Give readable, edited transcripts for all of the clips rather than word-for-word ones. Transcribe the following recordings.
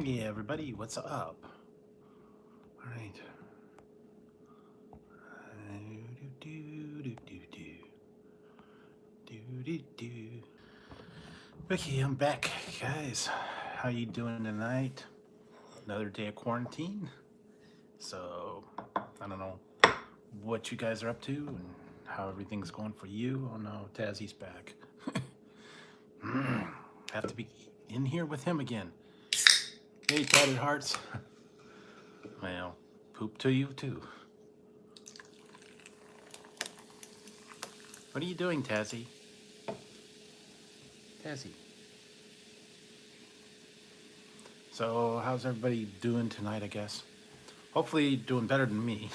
Yeah, everybody, what's up? All right. Okay, I'm back, guys. How you doing tonight? Another day of quarantine. So, I don't know what you guys are up to and how everything's going for you. Oh no, Tazzy's back. Have to be in here with him again. Hey, tatted hearts. Well, poop to you too. What are you doing, Tazzy? Tazzy. So, how's everybody doing tonight, I guess? Hopefully doing better than me.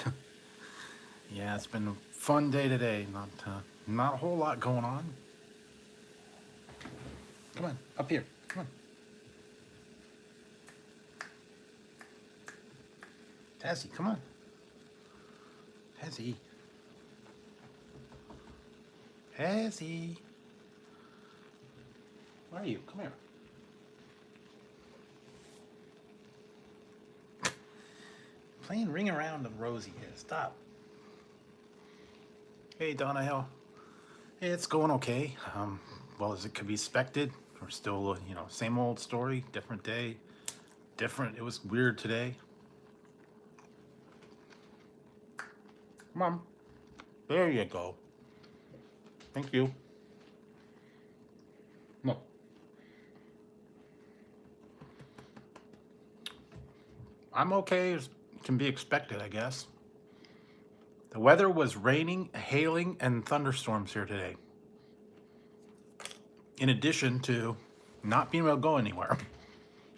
Yeah, it's been a fun day today. Not a whole lot going on. Come on, up here. Come on. Tazzy, come on. Tazzy. Tazzy. Where are you? Come here. Playing ring around the Rosie here. Stop. Hey, Donna Hill. Hey, it's going okay. Well, as it could be expected. We're still, same old story, different day. It was weird today. Mom. There you go. Thank you. No. I'm okay as can be expected, I guess. The weather was raining, hailing, and thunderstorms here today. In addition to not being able to go anywhere.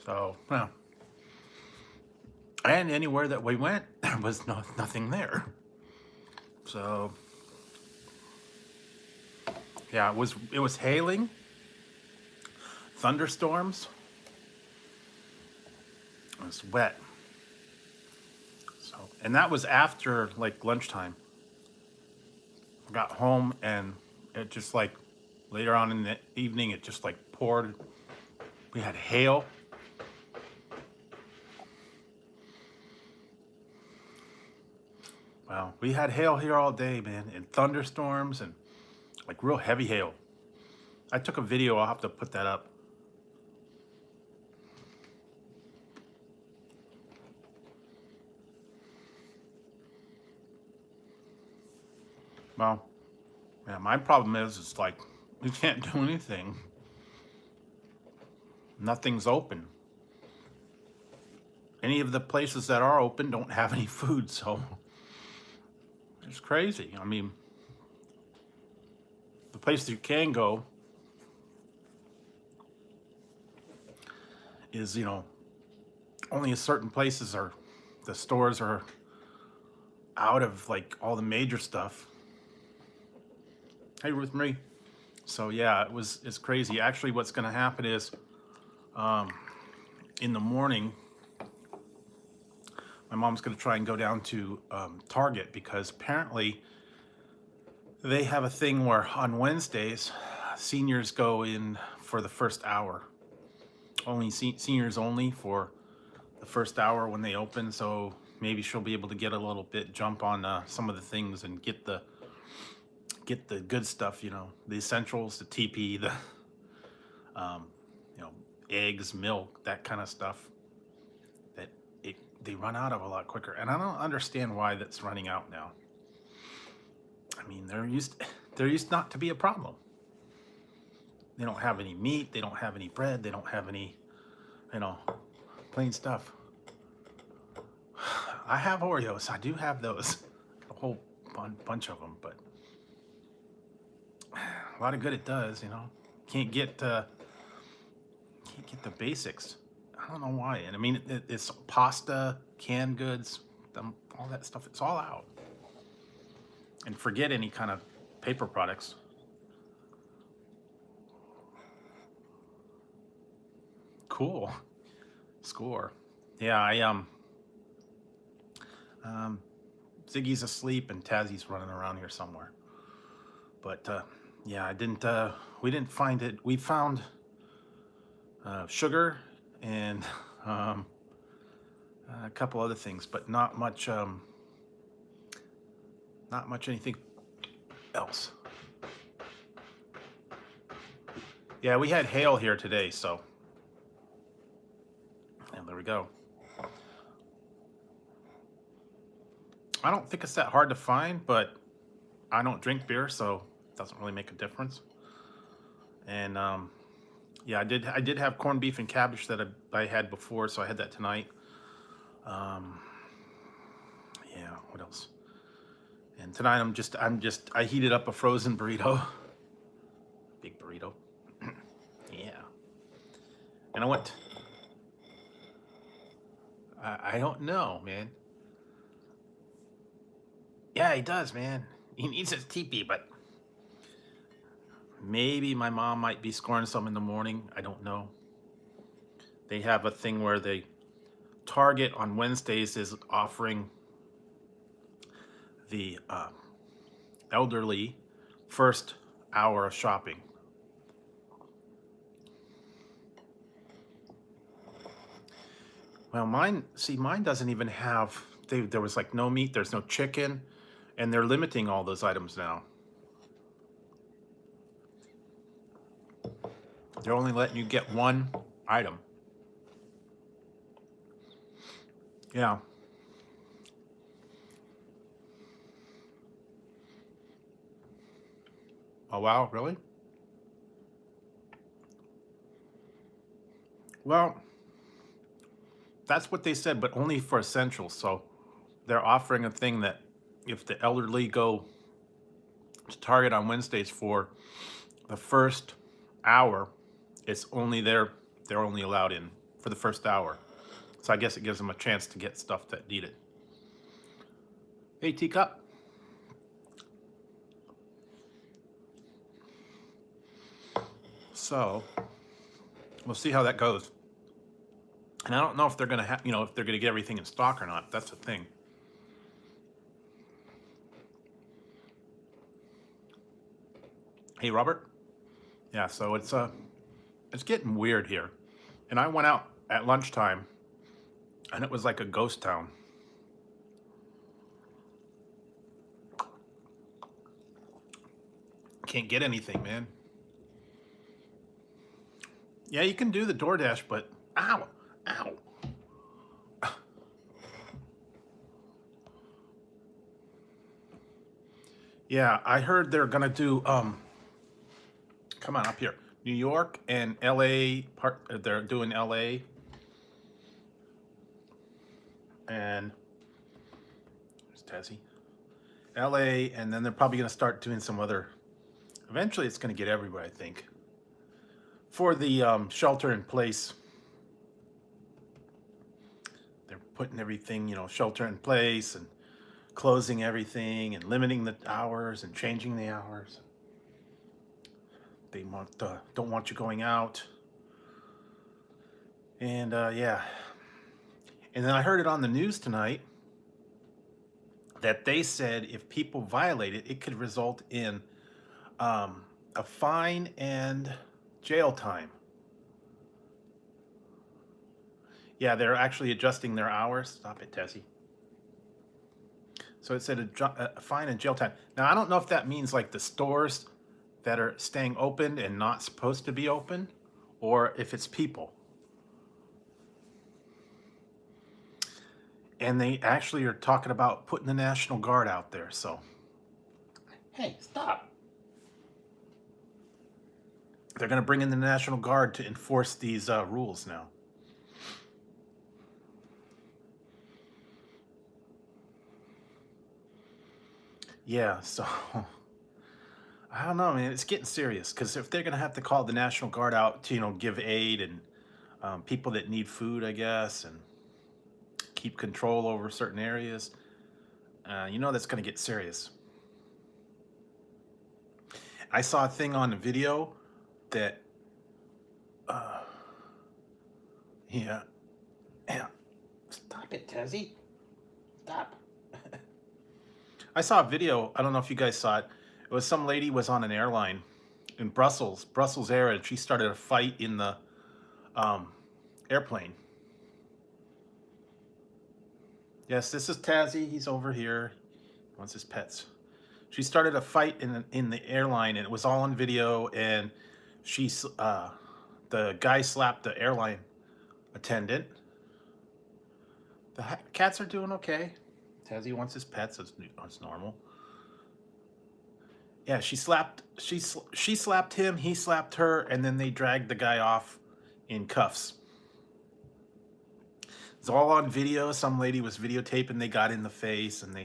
So, well. And anywhere that we went, there was nothing there. So, yeah, it was hailing, thunderstorms. It was wet. So, and that was after like lunchtime. I got home and it just like later on in the evening, it just like poured. We had hail. Wow, we had hail here all day, man, and thunderstorms and like real heavy hail. I took a video, I'll have to put that up. Well, yeah, my problem is it's like we can't do anything. Nothing's open. Any of the places that are open don't have any food, so it's crazy. I mean, the place you can go is, only certain places are, the stores are out of like all the major stuff. Hey, Ruth Marie. So yeah, it's crazy. Actually, what's going to happen is, in the morning, my mom's going to try and go down to Target because apparently they have a thing where on Wednesdays, seniors go in for the first hour. Only seniors only for the first hour when they open. So maybe she'll be able to get a little bit jump on some of the things and get the good stuff, the essentials, the TP, the eggs, milk, that kind of stuff that they run out of a lot quicker. And I don't understand why that's running out now. I mean, there used not to be a problem. They don't have any meat, they don't have any bread, they don't have any, plain stuff. I have Oreos, I do have those, a whole bunch of them, but a lot of good it does, Can't get the basics. I don't know why. And I mean, it's pasta, canned goods, all that stuff. It's all out. And forget any kind of paper products. Cool. Score. Yeah, Ziggy's asleep and Tazzy's running around here somewhere. But yeah, we didn't find it. We found sugar and Um, a couple other things, but not much. Not much anything else. Yeah, we had hail here today, so and there we go. I don't think it's that hard to find, but I don't drink beer, so it doesn't really make a difference. And yeah, I did have corned beef and cabbage that I had before, so I had that tonight. Um, yeah, what else? And tonight I heated up a frozen burrito, big burrito. Yeah, and I went. I don't know, man. Yeah, he does, man. He needs his teepee, but maybe my mom might be scoring some in the morning. I don't know. They have a thing where they Target on Wednesdays is offering the elderly first hour of shopping. Well, mine doesn't even have. There was like no meat. There's no chicken, and they're limiting all those items now. They're only letting you get one item. Yeah. Oh wow, really? Well, that's what they said, but only for essentials. So they're offering a thing that if the elderly go to Target on Wednesdays for the first hour, it's only they're only allowed in for the first hour. So I guess it gives them a chance to get stuff that need it. Hey, teacup. So we'll see how that goes. And I don't know if they're gonna have, if they're gonna get everything in stock or not. That's the thing. Hey, Robert. Yeah, so it's getting weird here. And I went out at lunchtime, and it was like a ghost town. Can't get anything, man. Yeah, you can do the DoorDash, but ow, ow. Yeah, I heard they're gonna do come on up here. New York and LA they're doing LA and there's Tassie. LA, and then they're probably gonna start doing some other. Eventually it's gonna get everywhere, I think. For the shelter in place. They're putting everything, shelter in place and closing everything and limiting the hours and changing the hours. They don't want you going out. And yeah. And then I heard it on the news tonight that they said if people violate it, it could result in a fine and jail time. Yeah, they're actually adjusting their hours. Stop it, Tessie. So it said a fine and jail time. Now, I don't know if that means like the stores that are staying open and not supposed to be open, or if it's people. And they actually are talking about putting the National Guard out there, so. Hey, stop. They're going to bring in the National Guard to enforce these rules now. Yeah, so I don't know, man. It's getting serious because if they're going to have to call the National Guard out to, give aid and people that need food, I guess, and keep control over certain areas, that's going to get serious. I saw a thing on the video that, yeah, stop it, Tezzy. Stop. I saw a video. I don't know if you guys saw it. It was some lady was on an airline in Brussels Air, and she started a fight in the airplane. Yes, this is Tazzy. He's over here. He wants his pets. She started a fight in the airline, and it was all on video. And the guy slapped the airline attendant. The cats are doing okay. Tazzy wants his pets. That's normal. Yeah, she slapped him. He slapped her, and then they dragged the guy off in cuffs. It's all on video. Some lady was videotaping. They got in the face, and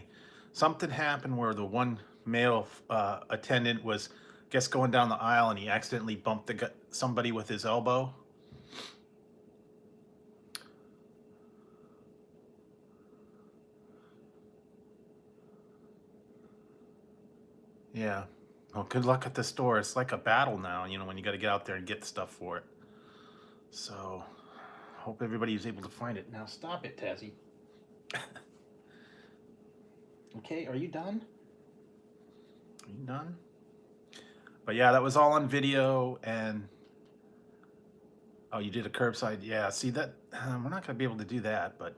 something happened where the one male attendant was, I guess, going down the aisle, and he accidentally bumped somebody with his elbow. Yeah. Well, good luck at the store. It's like a battle now, you know, when you got to get out there and get stuff for it. So, hope everybody is able to find it. Now, stop it, Tazzy. Okay, are you done? Are you done? But yeah, that was all on video, and oh, you did a curbside. Yeah, see that we're not going to be able to do that, but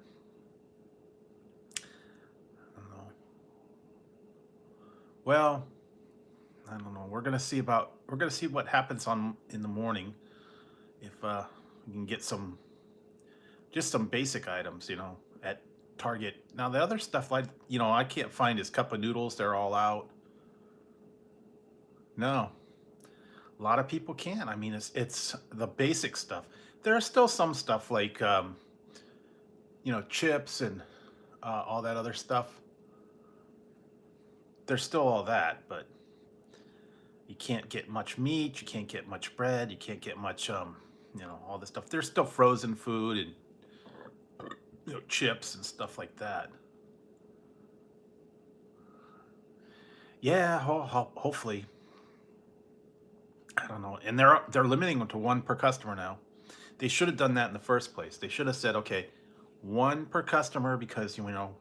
I don't know. Well, I don't know. We're gonna see what happens in the morning if we can get just some basic items, you know, at Target. Now the other stuff, like, you know, I can't find is cup of noodles. They're all out. No, a lot of people can't. I mean, it's the basic stuff. There are still some stuff like you know, chips and all that other stuff. There's still all that, but you can't get much meat, you can't get much bread, you can't get much you know, all this stuff. There's still frozen food and, you know, chips and stuff like that. Yeah, hopefully. I don't know. And they're limiting them to one per customer now. They should have done that in the first place. They should have said, okay, one per customer, because, you know,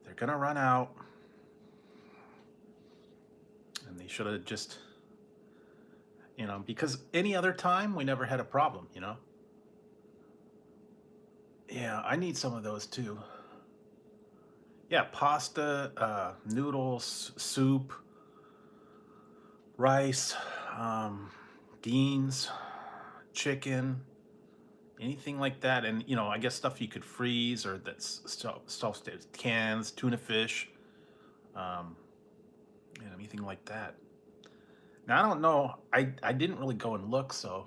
they're gonna run out. And they should have just, you know, because any other time we never had a problem, you know. Yeah, I need some of those too. Yeah, pasta, noodles, soup, rice, beans, chicken, anything like that. And, you know, I guess stuff you could freeze or that's cans, tuna fish, and anything like that. Now, I don't know. I didn't really go and look, so.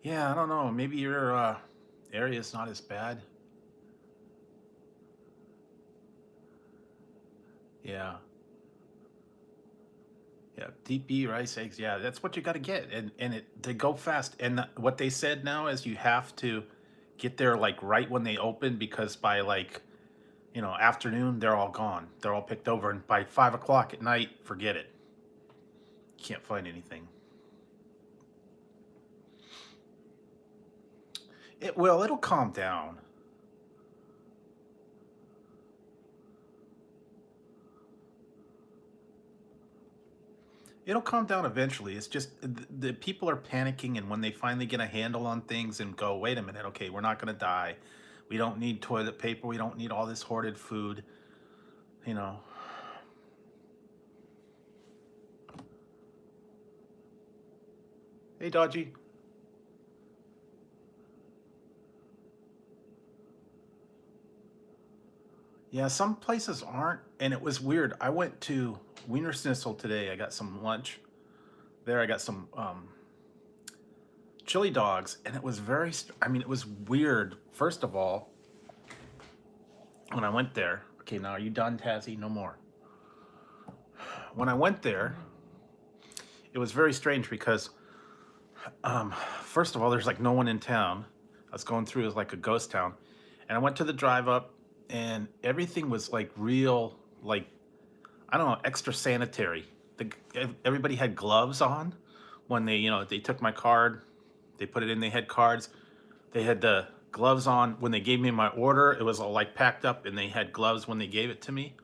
Yeah, I don't know. Maybe your area is not as bad. Yeah. Yeah, DP rice eggs. Yeah, that's what you got to get, and they go fast. And what they said now is you have to get there like right when they open, because by, like, you know, afternoon they're all gone. They're all picked over, and by 5 o'clock at night, forget it. You can't find anything. It'll calm down. It'll calm down eventually. It's just the people are panicking, and when they finally get a handle on things and go, wait a minute, okay, we're not going to die. We don't need toilet paper. We don't need all this hoarded food. You know. Hey, Dodgy. Yeah, some places aren't, and it was weird. I went to Wiener Schnitzel today. I got some lunch there. I got some chili dogs, and it was I mean, it was weird. First of all, when I went there, okay, now are you done, Tazzy? No more. When I went there, it was very strange because, first of all, there's like no one in town. I was going through, it was like a ghost town, and I went to the drive up, and everything was like real, like, I don't know, extra sanitary. Everybody had gloves on when they, you know, they took my card, they put it in, they had cards, they had the gloves on when they gave me my order. It was all like packed up, and they had gloves when they gave it to me.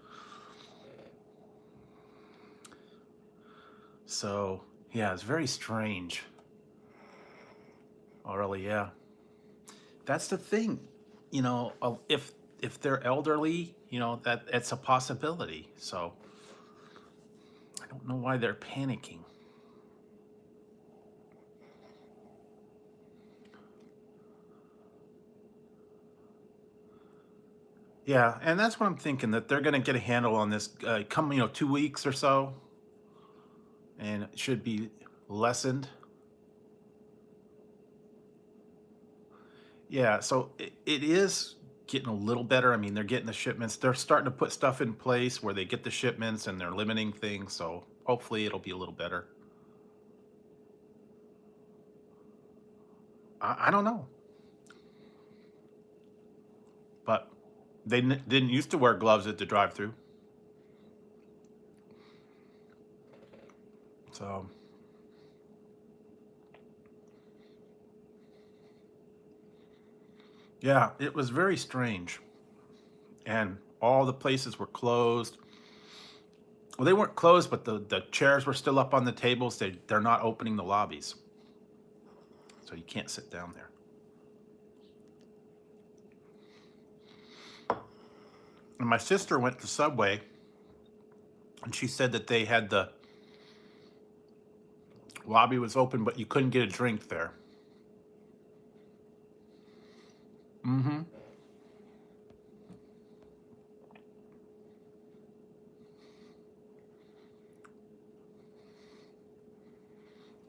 So yeah, it's very strange. Oh, really? Yeah. That's the thing, if they're elderly, that it's a possibility. So I don't know why they're panicking. Yeah, and that's what I'm thinking, that they're going to get a handle on this come 2 weeks or so, and it should be lessened. Yeah, so it is getting a little better. I mean, they're getting the shipments. They're starting to put stuff in place where they get the shipments and they're limiting things. So hopefully it'll be a little better. I don't know, but they didn't used to wear gloves at the drive-through. So yeah, it was very strange, and all the places were closed. Well, they weren't closed, but the chairs were still up on the tables. They're not opening the lobbies, so you can't sit down there. And my sister went to Subway, and she said that they had the lobby was open, but you couldn't get a drink there. Mm-hmm.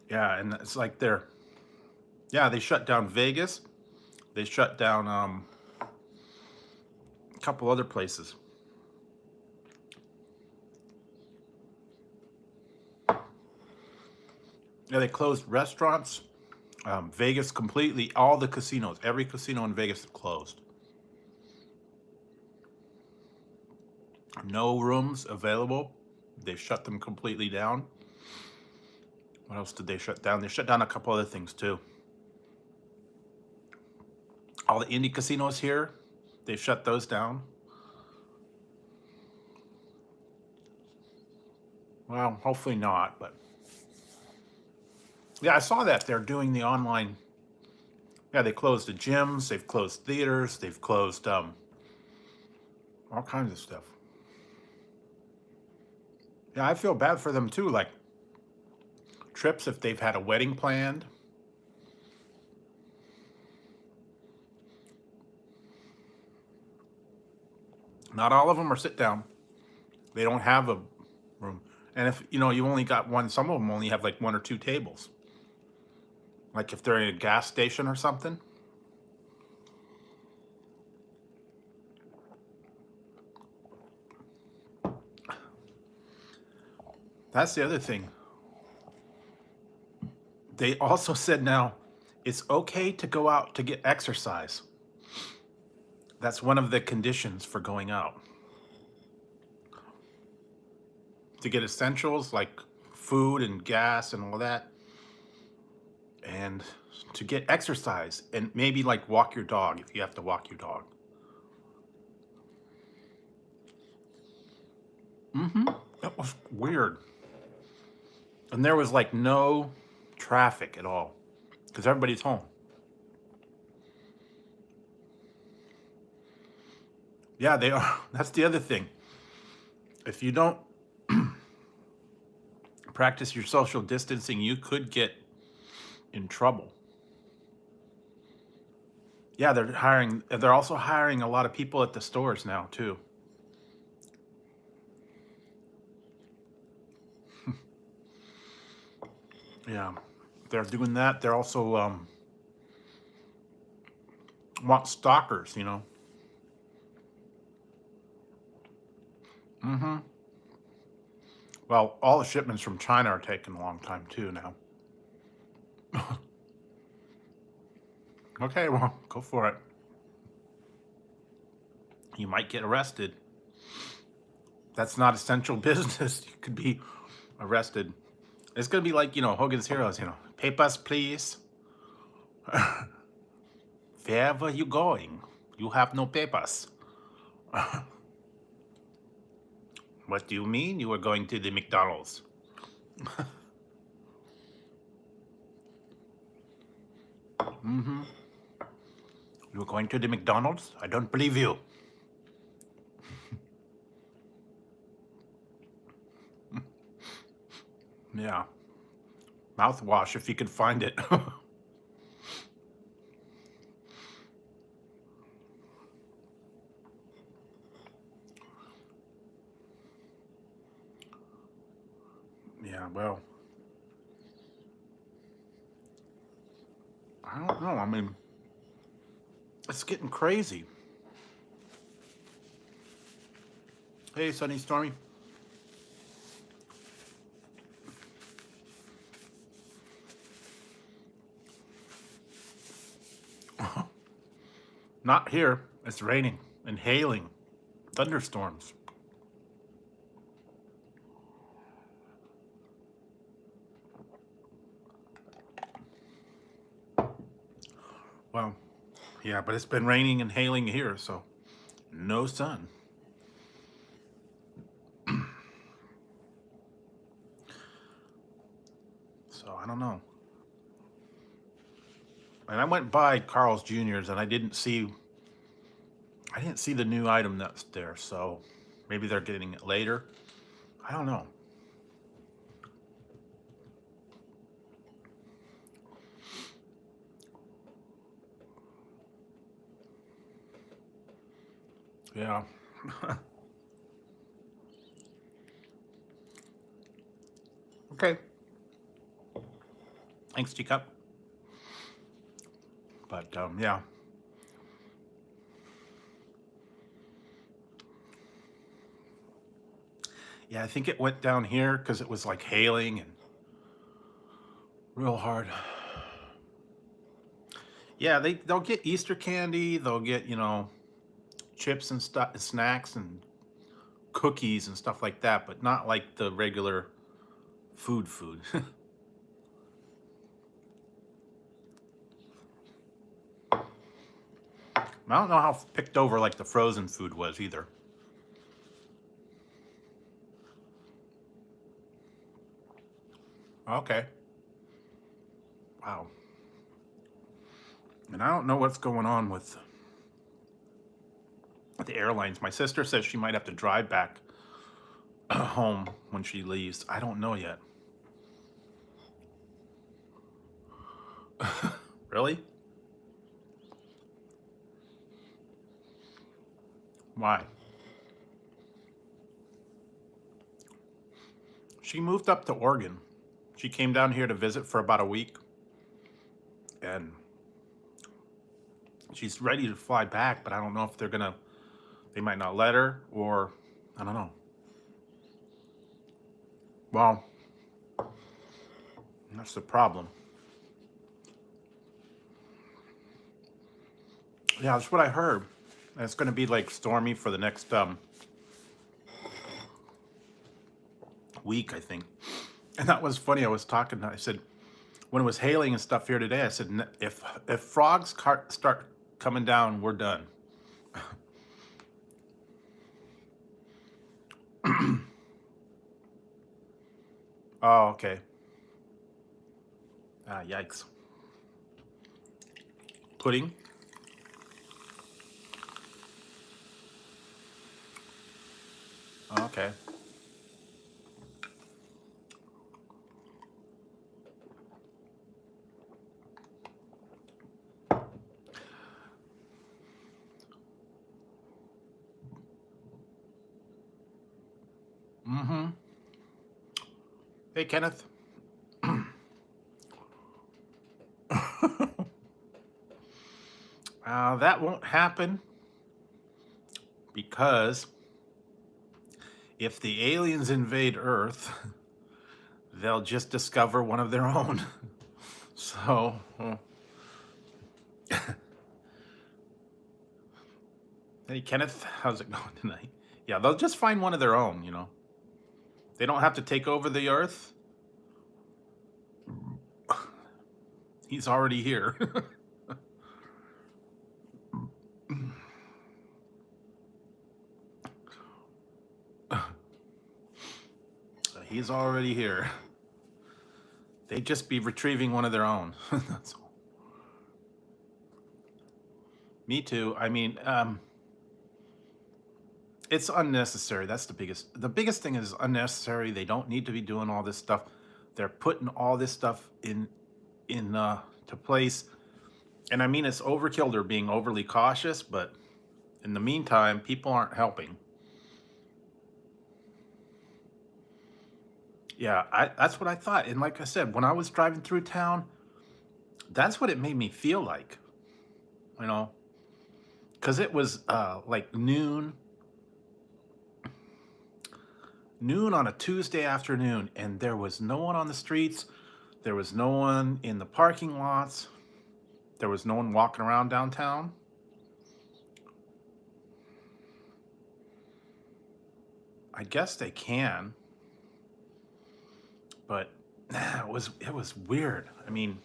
Yeah, and it's like yeah, they shut down Vegas. They shut down a couple other places. Yeah, they closed restaurants. Vegas completely, all the casinos, every casino in Vegas is closed. No rooms available. They shut them completely down. What else did they shut down? They shut down a couple other things too. All the indie casinos here, they shut those down. Well, hopefully not, but yeah, I saw that they're doing the online. Yeah, they closed the gyms, they've closed theaters, they've closed all kinds of stuff. Yeah, I feel bad for them too. Like trips, if they've had a wedding planned. Not all of them are sit down. They don't have a room. And if you only got one, some of them only have like one or two tables. Like if they're in a gas station or something. That's the other thing. They also said now it's okay to go out to get exercise. That's one of the conditions for going out. To get essentials like food and gas and all that. And to get exercise and maybe like walk your dog if you have to walk your dog. Mm-hmm. That was weird. And there was like no traffic at all because everybody's home. Yeah, they are. That's the other thing. If you don't practice your social distancing, you could get in trouble. Yeah, they're also hiring a lot of people at the stores now too. Yeah, they're doing that. They're also want stalkers. Mm-hmm. Well, all the shipments from China are taking a long time too now. Okay, well, go for it. You might get arrested. That's not essential business. You could be arrested. It's gonna be like, Hogan's Heroes, papers, please. Wherever you going, you have no papers. What do you mean you were going to the McDonald's? Mm-hmm. You were going to the McDonald's? I don't believe you. Yeah. Mouthwash if you could find it. Yeah, well, I don't know. I mean, it's getting crazy. Hey, Sunny Stormy. Not here. It's raining and hailing, thunderstorms. Well, yeah, but it's been raining and hailing here, so no sun. So I don't know. And I went by Carl's Jr.'s and I didn't see the new item that's there, so maybe they're getting it later. I don't know. Yeah. Okay. Thanks, Teacup. But yeah. Yeah, I think it went down here because it was like hailing and real hard. Yeah, they'll get Easter candy. They'll get, you know, chips and stuff, snacks and cookies and stuff like that, but not like the regular food. I don't know how picked over like the frozen food was either. Okay. Wow. And I don't know what's going on with the airlines. My sister says she might have to drive back home when she leaves. I don't know yet. Really? Why? She moved up to Oregon. She came down here to visit for about a week. And she's ready to fly back, but I don't know if they might not let her, or I don't know. Well, that's the problem. Yeah, that's what I heard. And it's going to be like stormy for the next week, I think. And that was funny. I was talking. I said when it was hailing and stuff here today, I said if frogs start coming down, we're done. Oh, okay. Ah, yikes. Pudding. Okay. Mm-hmm. Hey, Kenneth. That won't happen because if the aliens invade Earth, they'll just discover one of their own. So, hey, Kenneth, how's it going tonight? Yeah, they'll just find one of their own, you know. They don't have to take over the Earth. He's already here. He's already here. They'd just be retrieving one of their own. That's all. Me too. I mean, it's unnecessary. That's the biggest thing is unnecessary. They don't need to be doing all this stuff. They're putting all this stuff in to place. And I mean, it's overkill. They're being overly cautious, but in the meantime, people aren't helping. Yeah, that's what I thought. And like I said, when I was driving through town, that's what it made me feel like, you know, because it was like noon on a Tuesday afternoon, and there was no one on the streets. There was no one in the parking lots. There was no one walking around downtown. I guess they can, but it was weird. I mean,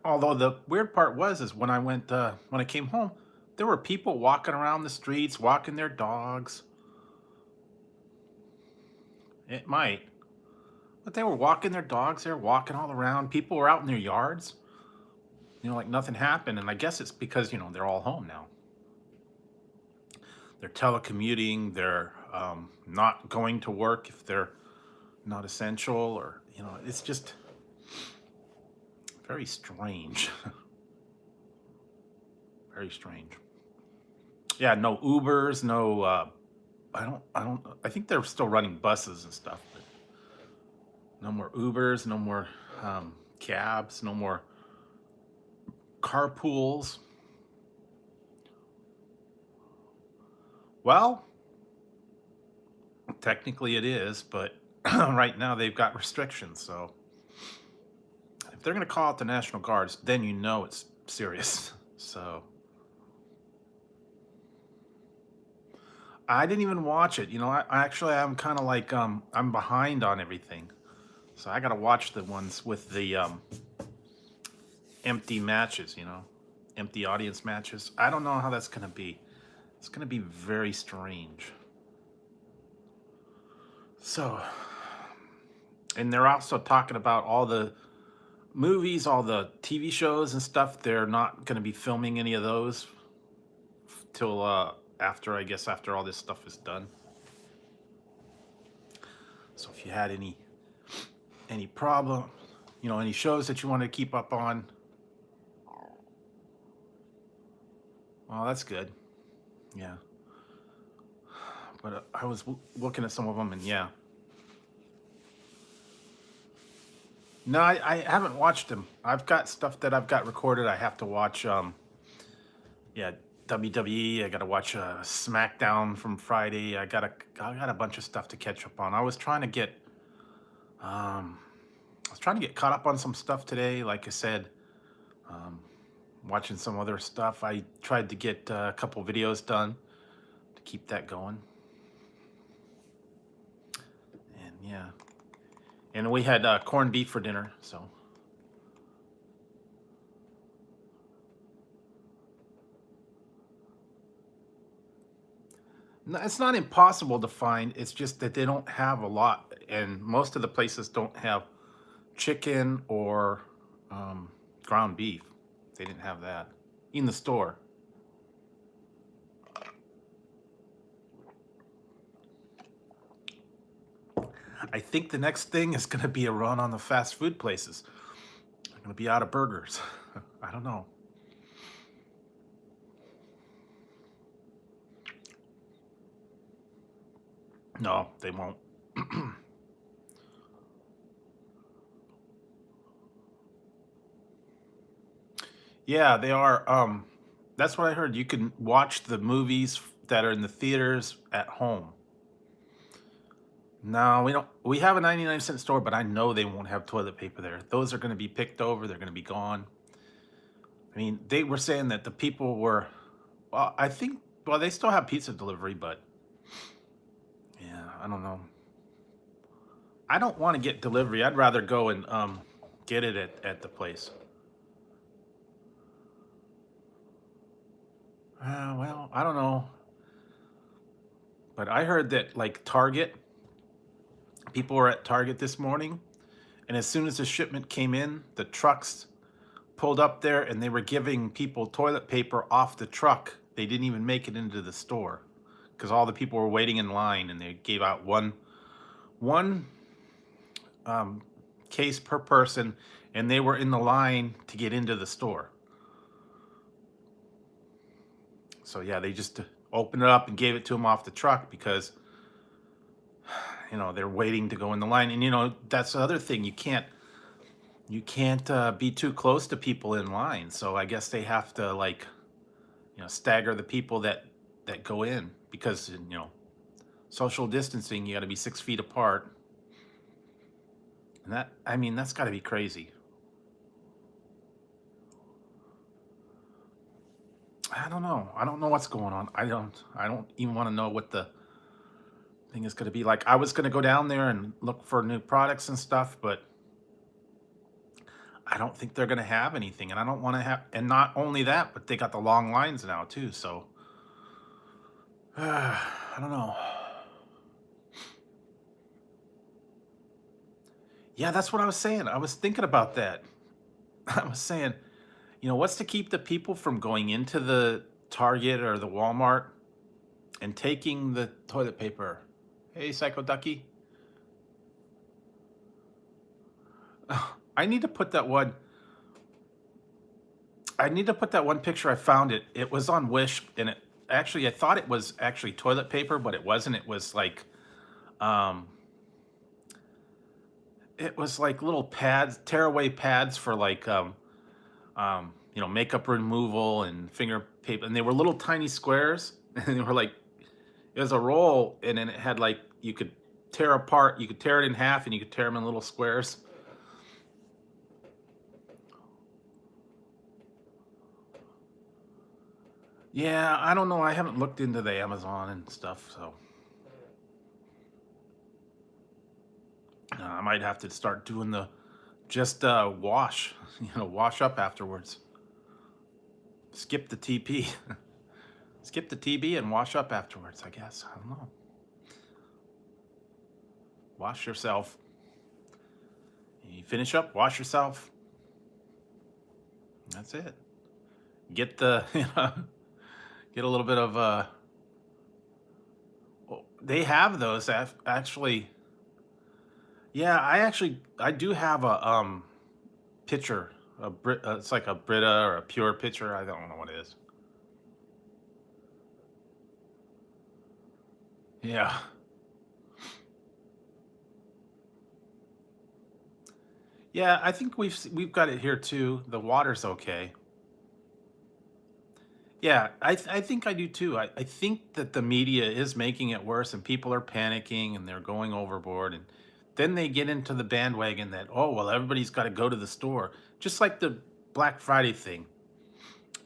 although the weird part was is when I came home, there were people walking around the streets, walking their dogs. It might, but they were walking their dogs. They were walking all around. People were out in their yards, like nothing happened. And I guess it's because they're all home now. They're telecommuting. They're not going to work if they're not essential, or it's just very strange. Very strange. Yeah, no Ubers, no. I think they're still running buses and stuff, but no more Ubers, no more cabs, no more carpools. Well, technically it is, but right now they've got restrictions. So if they're going to call out the National Guards, then it's serious. So I didn't even watch it. I'm kind of like I'm behind on everything. So I got to watch the ones with the empty matches, empty audience matches. I don't know how that's going to be. It's going to be very strange. So, and they're also talking about all the movies, all the TV shows and stuff. They're not going to be filming any of those till after, I guess, after all this stuff is done. So if you had any problem, any shows that you want to keep up on, well, that's good. Yeah. But I was looking at some of them, and yeah. No, I haven't watched them. I've got stuff that I've got recorded. I have to watch. Yeah, WWE. I got to watch SmackDown from Friday. I got a bunch of stuff to catch up on. I was trying to get caught up on some stuff today. Like I said, watching some other stuff. I tried to get a couple videos done to keep that going. And yeah, and we had corned beef for dinner. So no, it's not impossible to find. It's just that they don't have a lot, and most of the places don't have chicken or ground beef. They didn't have that in the store. I think the next thing is going to be a run on the fast food places. They're going to be out of burgers. I don't know. No, they won't. Yeah, they are. That's what I heard. You can watch the movies that are in the theaters at home. No, we don't. We have a 99-cent store, but I know they won't have toilet paper there. Those are going to be picked over. They're going to be gone. I mean, they were saying that the people were. Well, I think. Well, they still have pizza delivery, but yeah, I don't know. I don't want to get delivery. I'd rather go and get it at the place. Well, I don't know, but I heard that like Target, people were at Target this morning, and as soon as the shipment came in, the trucks pulled up there and they were giving people toilet paper off the truck. They didn't even make it into the store because all the people were waiting in line, and they gave out one um, case per person, and they were in the line to get into the store. So yeah, they just opened it up and gave it to them off the truck because they're waiting to go in the line. And that's the other thing, you can't be too close to people in line. So I guess they have to, like, stagger the people that go in, because social distancing, you got to be 6 feet apart. And that's got to be crazy. I don't know. I don't know what's going on. I don't even want to know what the thing is going to be like. I was going to go down there and look for new products and stuff, but I don't think they're going to have anything. And I don't want to have, and not only that, but they got the long lines now too. So I don't know. Yeah, that's what I was saying. I was thinking about that. I was saying, what's to keep the people from going into the Target or the Walmart and taking the toilet paper? Hey, Psycho Ducky. I need to put that one. I need to put that one picture. I found it. It was on Wish, and I thought it was actually toilet paper, but it wasn't. Um, it was like little pads, tearaway pads for like makeup removal and finger paper, and they were little tiny squares, and they were like, it was a roll, and then it had, like, you could tear it in half, and you could tear them in little squares. Yeah, I don't know. I haven't looked into the Amazon and stuff, so I might have to start doing the just wash, wash up afterwards. Skip the TP. Skip the TB and wash up afterwards, I guess. I don't know. Wash yourself. You finish up, wash yourself. That's it. Get the, get a little bit of, they have those actually. Yeah, I do have a pitcher, it's like a Brita or a Pure pitcher. I don't know what it is. Yeah. Yeah, I think we've got it here too. The water's okay. Yeah, I think I do too. I think that the media is making it worse, and people are panicking and they're going overboard, and then they get into the bandwagon that, oh well, everybody's got to go to the store, just like the Black Friday thing.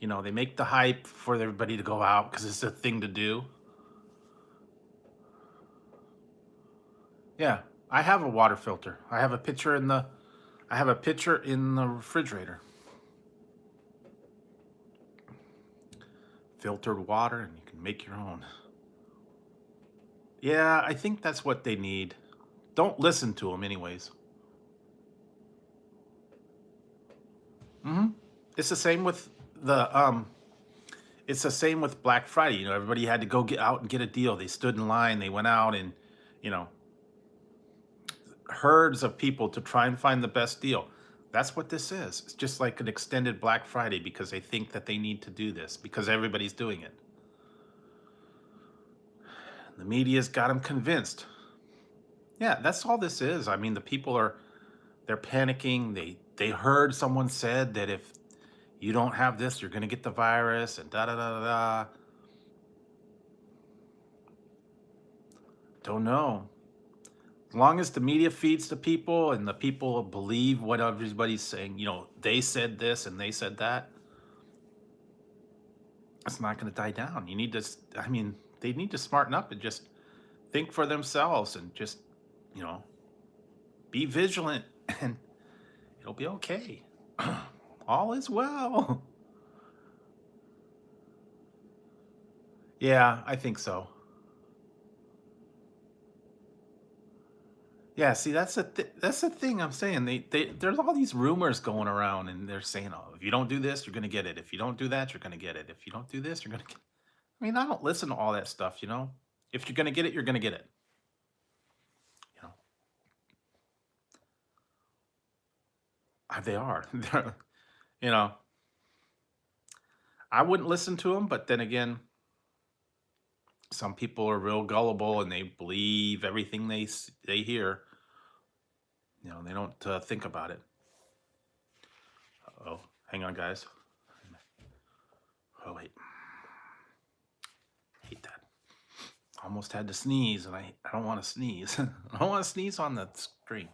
They make the hype for everybody to go out because it's a thing to do. Yeah, I have a water filter. I have a pitcher in the refrigerator. Filtered water, and you can make your own. Yeah, I think that's what they need. Don't listen to them, anyways. Hmm. It's the same with the It's the same with Black Friday. Everybody had to go get out and get a deal. They stood in line. They went out, and you know, herds of people to try and find the best deal. That's what this is. It's just like an extended Black Friday because they think that they need to do this because everybody's doing it. The media's got them convinced. Yeah, that's all this is. I mean, the people they're panicking. They heard someone said that if you don't have this, you're going to get the virus, and da da da da da. Don't know. As long as the media feeds the people and the people believe what everybody's saying, they said this and they said that, it's not going to die down. They need to smarten up and just think for themselves and just, you know, be vigilant, and it'll be okay. All is well. Yeah, I think so. Yeah, see, that's the thing I'm saying. There's all these rumors going around, and they're saying, "Oh, if you don't do this, you're gonna get it. If you don't do that, you're gonna get it. If you don't do this, you're gonna get." I mean, I don't listen to all that stuff, you know. If you're gonna get it, you're gonna get it. You know, they are. You know, I wouldn't listen to them, but then again, some people are real gullible and they believe everything they hear. You know, they don't think about it. Oh, hang on, guys. Oh wait, hate that. Almost had to sneeze, and I don't want to sneeze. I don't want to sneeze on the screen.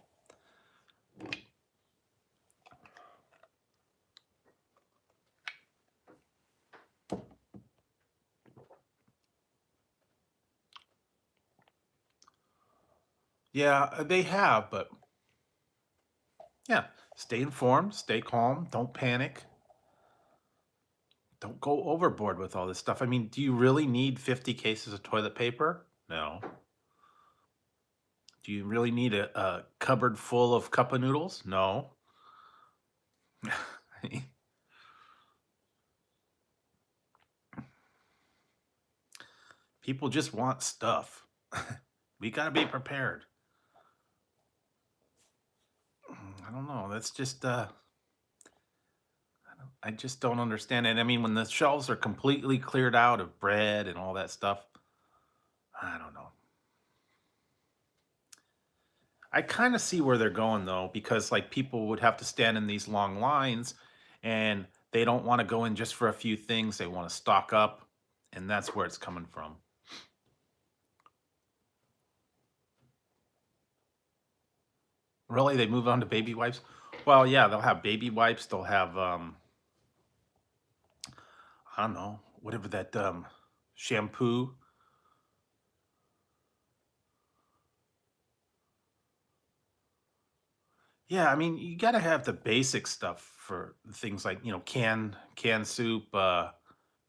Yeah, they have, but yeah, stay informed, stay calm, don't panic, don't go overboard with all this stuff. I mean, do you really need 50 cases of toilet paper? No. Do you really need a cupboard full of cup of noodles? No. People just want stuff. We got to be prepared. I don't know. That's just I just don't understand it. I mean, when the shelves are completely cleared out of bread and all that stuff, I don't know. I kind of see where they're going though, because like people would have to stand in these long lines and they don't want to go in just for a few things. They want to stock up, and that's where it's coming from. Really? They move on to baby wipes? Well, yeah, they'll have baby wipes, they'll have I don't know, whatever that shampoo. Yeah, I mean, you got to have the basic stuff for things like, you know, canned soup,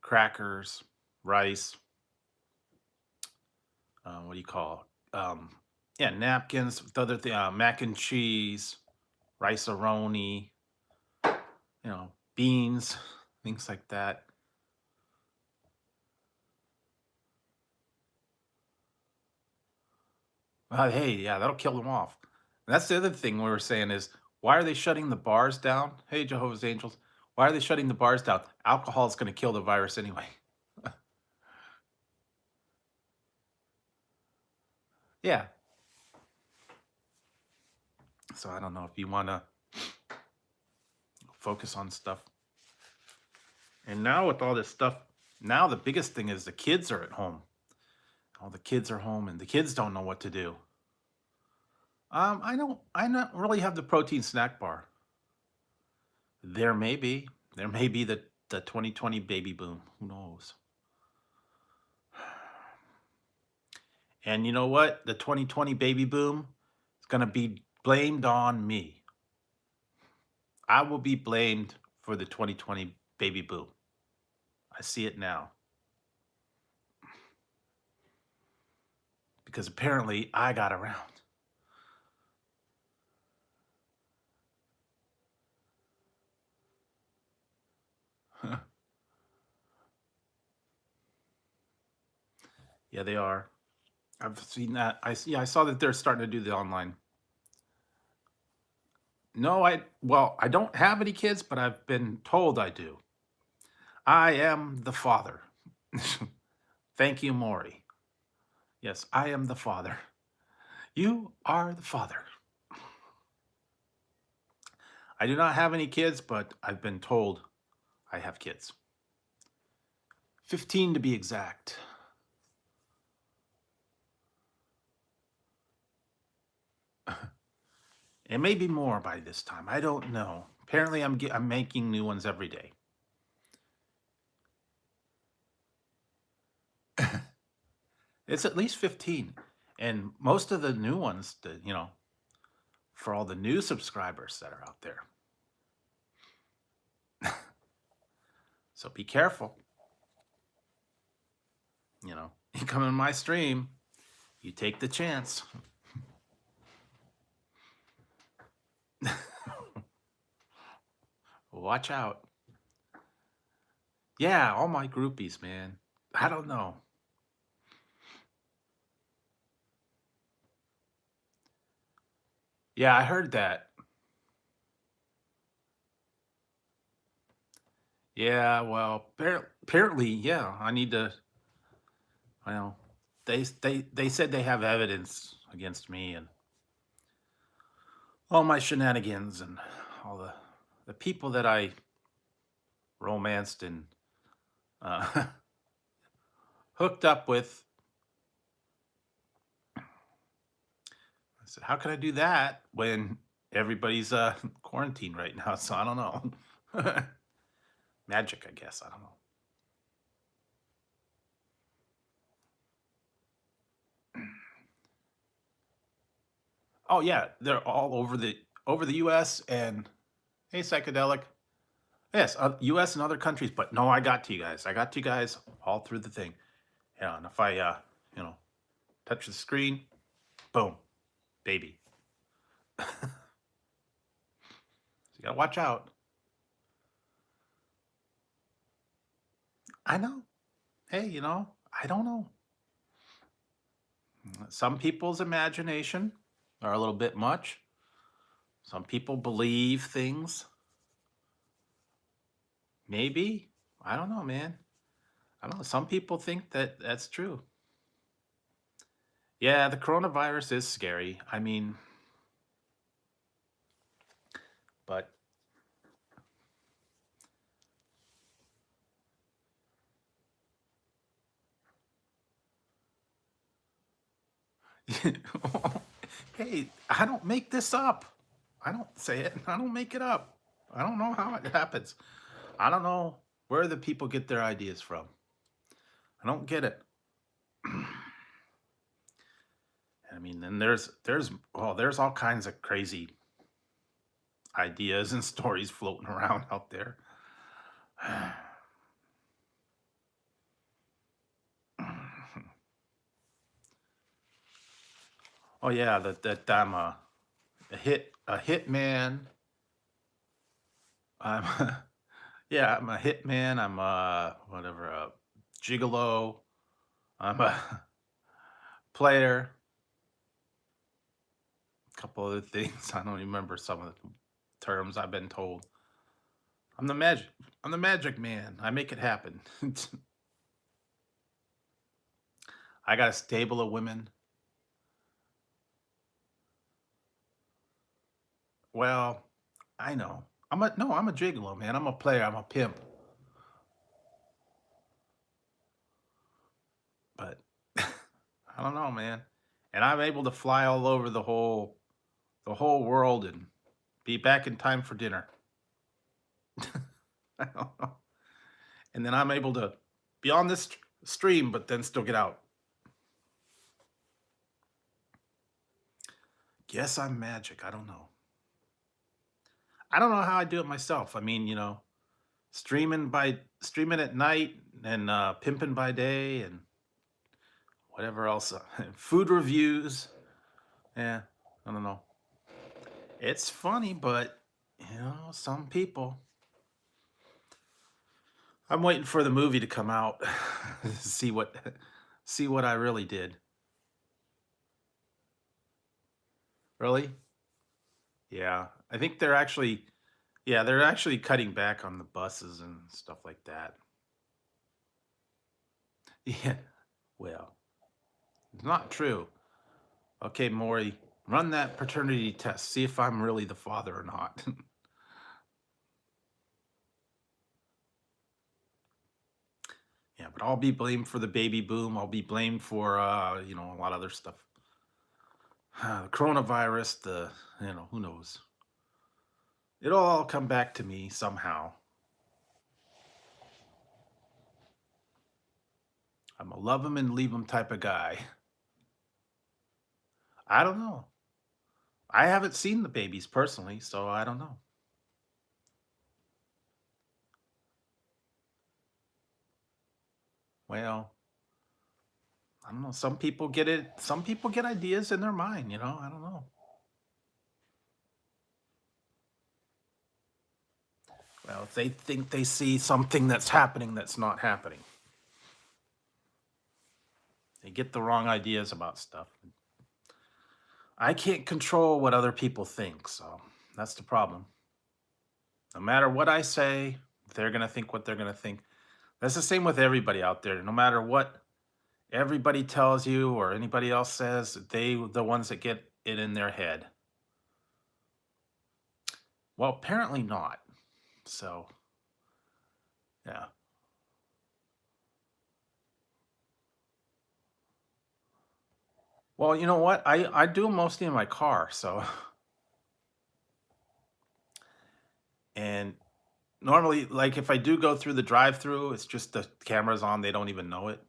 crackers, rice, what do you call yeah, napkins, the other thing, mac and cheese, rice-a-roni, you know, beans, things like that. Hey, yeah, that'll kill them off. And that's the other thing we were saying is, why are they shutting the bars down? Hey, Jehovah's Angels, why are they shutting the bars down? Alcohol is going to kill the virus anyway. Yeah. So I don't know if you want to focus on stuff. And now with all this stuff, now the biggest thing is the kids are at home. All the kids are home and the kids don't know what to do. I don't really have the protein snack bar. There may be. There may be the 2020 baby boom. Who knows? And you know what? The 2020 baby boom is going to be blamed on me. I will be blamed for the 2020 baby boom. I see it now. Because apparently I got around. Yeah, they are. I've seen that. I saw that they're starting to do the online. No, I don't have any kids, but I've been told I do. I am the father. Thank you, Maury. Yes, I am the father. You are the father. I do not have any kids, but I've been told I have kids. 15 to be exact. It may be more by this time. I don't know. Apparently, I'm making new ones every day. It's at least 15, and most of the new ones, you know, for all the new subscribers that are out there. So be careful. You know, you come in my stream, you take the chance. Watch out. Yeah, all my groupies, man. I don't know. Yeah, I heard that. Yeah, well, apparently, yeah, I need to, well, they said they have evidence against me and all my shenanigans and all the people that I romanced and uh, hooked up with. I said, how can I do that when everybody's quarantined right now? So I don't know. Magic, I guess. I don't know. Oh yeah, they're all over the U.S. and hey, psychedelic. Yes, U.S. and other countries. But no, I got to you guys. I got to you guys all through the thing. Yeah, and if I you know, touch the screen, boom, baby. So you gotta watch out. I know. Hey, I don't know. Some people's imagination are a little bit much. Some people believe things. Maybe. I don't know, man. I don't know. Some people think that that's true. Yeah, the coronavirus is scary. I mean, but hey, I don't make this up. I don't say it. I don't make it up. I don't know how it happens. I don't know where the people get their ideas from. I don't get it. I mean, then there's all kinds of crazy ideas and stories floating around out there. Oh yeah, that I'm a hitman. I'm yeah, I'm a hitman. I'm a whatever a gigolo. I'm a player. A couple other things. I don't remember some of the terms I've been told. I'm the magic. I'm the magic man. I make it happen. I got a stable of women. Well, I know. I'm a gigolo, man. I'm a player. I'm a pimp. But I don't know, man. And I'm able to fly all over the whole world and be back in time for dinner. I don't know. And then I'm able to be on this stream, but then still get out. Guess I'm magic. I don't know. I don't know how I do it myself. I mean, streaming at night and pimping by day and whatever else. Food reviews. Yeah, I don't know. It's funny, but some people. I'm waiting for the movie to come out, see what I really did. Really? Yeah, I think they're actually cutting back on the buses and stuff like that. Yeah. Well, it's not true. Okay, Maury, run that paternity test. See if I'm really the father or not. Yeah, but I'll be blamed for the baby boom. I'll be blamed for a lot of other stuff. The coronavirus, who knows. It'll all come back to me somehow. I'm a love him and leave him type of guy. I don't know. I haven't seen the babies personally, so I don't know. Well, I don't know. Some people get it. Some people get ideas in their mind. I don't know. Well, they think they see something that's happening that's not happening. They get the wrong ideas about stuff. I can't control what other people think, so that's the problem. No matter what I say, they're going to think what they're going to think. That's the same with everybody out there. No matter what everybody tells you or anybody else says, they the ones that get it in their head. Well, apparently not. So, yeah. Well, you know what? I do mostly in my car, so and normally like if I do go through the drive-through, it's just the cameras on, they don't even know it.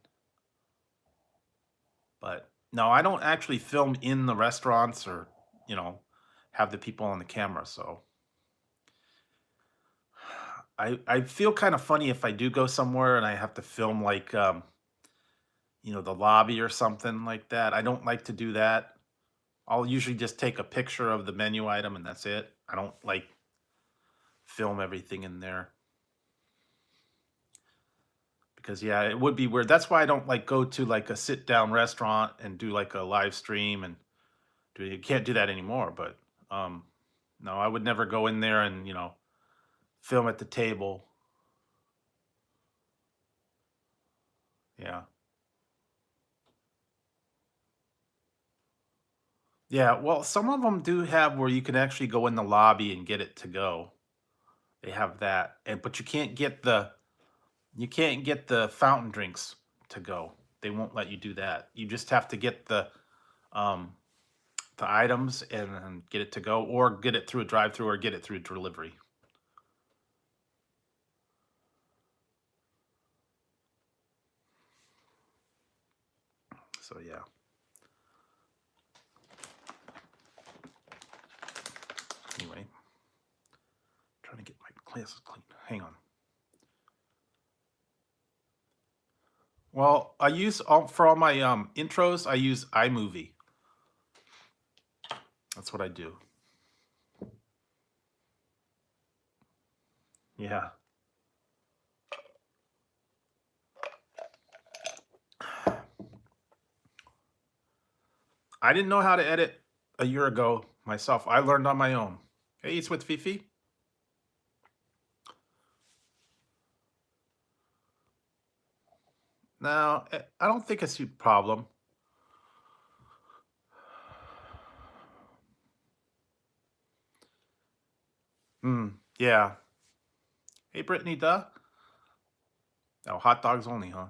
But no, I don't actually film in the restaurants or, you know, have the people on the camera, so I feel kind of funny if I do go somewhere and I have to film like the lobby or something like that. I don't like to do that. I'll usually just take a picture of the menu item and that's it. I don't like film everything in there because yeah, it would be weird. That's why I don't like go to like a sit down restaurant and do like a live stream and do you can't do that anymore, but no, I would never go in there and, film at the table. Yeah. Yeah, well, some of them do have where you can actually go in the lobby and get it to go. They have that, and but you can't get the fountain drinks to go. They won't let you do that. You just have to get um the items and get it to go, or get it through a drive-through, or get it through delivery. So yeah. Anyway, trying to get my glasses clean. Hang on. Well, I use for all my intros. I use iMovie. That's what I do. Yeah. I didn't know how to edit a year ago myself. I learned on my own. Hey, it's with Fifi. No, I don't think it's a problem. Yeah. Hey, Brittany, duh. Oh, hot dogs only, huh?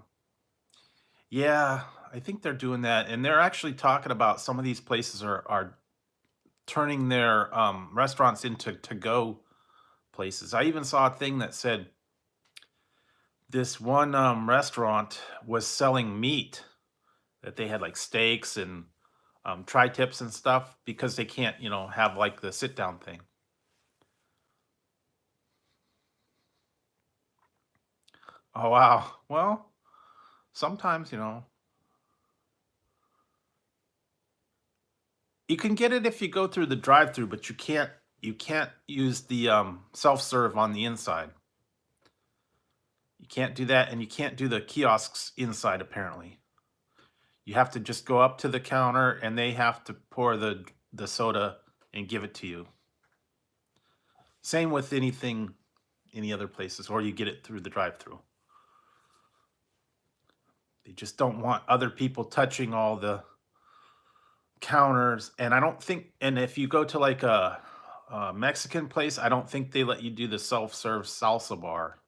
Yeah, I think they're doing that, and they're actually talking about some of these places are turning their restaurants into to go places. I even saw a thing that said this one restaurant was selling meat that they had like steaks and tri-tips and stuff because they can't, have like the sit down thing. Oh wow. Well, sometimes, you can get it if you go through the drive-through, but you can't use the self-serve on the inside. You can't do that, and you can't do the kiosks inside apparently. You have to just go up to the counter and they have to pour the soda and give it to you. Same with anything any other places, or you get it through the drive-through. They just don't want other people touching all the counters. And I don't think, and if you go to like a Mexican place, I don't think they let you do the self-serve salsa bar.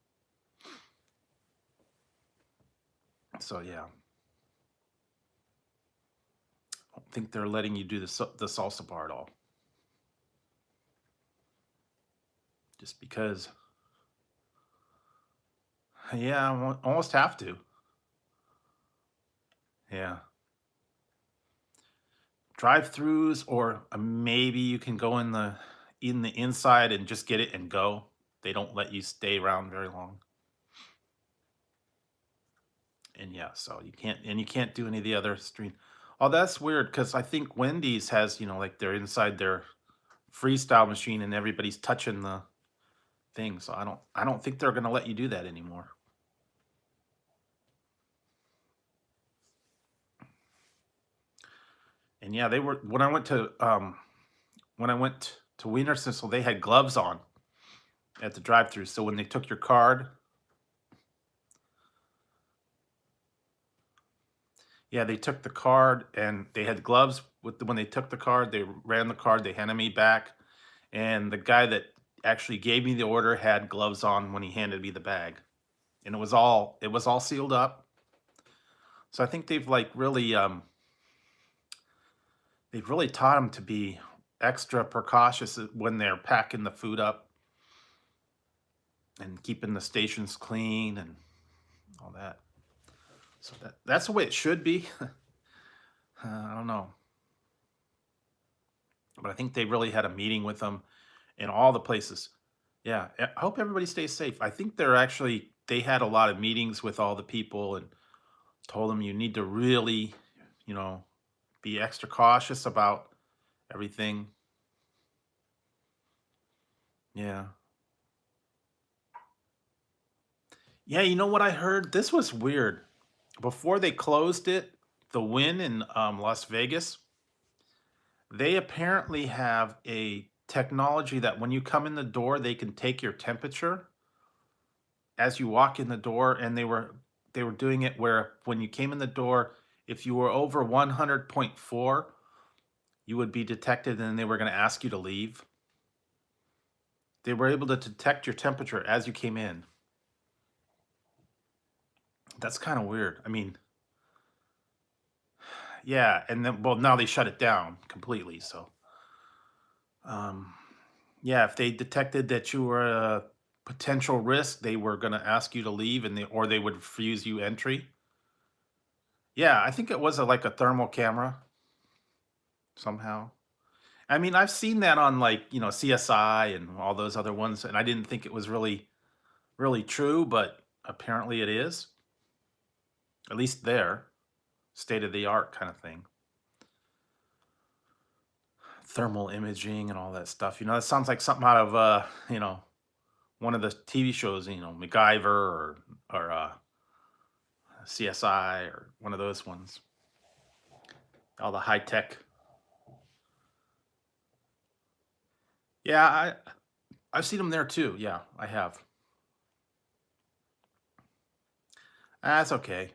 So yeah, I don't think they're letting you do the salsa bar at all. Just because, yeah, almost have to. Yeah. Drive-throughs, or maybe you can go in the inside and just get it and go. They don't let you stay around very long. And yeah, so you can't do any of the other stream. Oh, that's weird because I think Wendy's has, like they're inside their freestyle machine and everybody's touching the thing. So I don't think they're going to let you do that anymore. And yeah, they were when I went to Wiener they had gloves on at the drive-through. So when they took your card, yeah, they took the card and they had gloves when they took the card, they ran the card, they handed me back, and the guy that actually gave me the order had gloves on when he handed me the bag. And it was all sealed up. So I think they've really taught them to be extra precautious when they're packing the food up and keeping the stations clean and all that. So that's the way it should be. I don't know, but I think they really had a meeting with them in all the places. Yeah, I hope everybody stays safe. I think they had a lot of meetings with all the people and told them you need to really, you know, be extra cautious about everything. Yeah. Yeah, you know what I heard? This was weird. Before they closed it, the Wynn in Las Vegas, they apparently have a technology that when you come in the door, they can take your temperature as you walk in the door, and they were doing it where when you came in the door, if you were over 100.4, you would be detected and they were going to ask you to leave. They were able to detect your temperature as you came in. That's kind of weird. I mean, yeah, and then well now they shut it down completely, so um yeah, if they detected that you were a potential risk, they were going to ask you to leave or they would refuse you entry. Yeah, I think it was like a thermal camera somehow. I mean, I've seen that on CSI and all those other ones, and I didn't think it was really true, but apparently it is. At least there, state of the art kind of thing. Thermal imaging and all that stuff. That sounds like something out of one of the TV shows, MacGyver or CSI or one of those ones. All the high tech. Yeah, I've seen them there too. Yeah, I have. That's okay.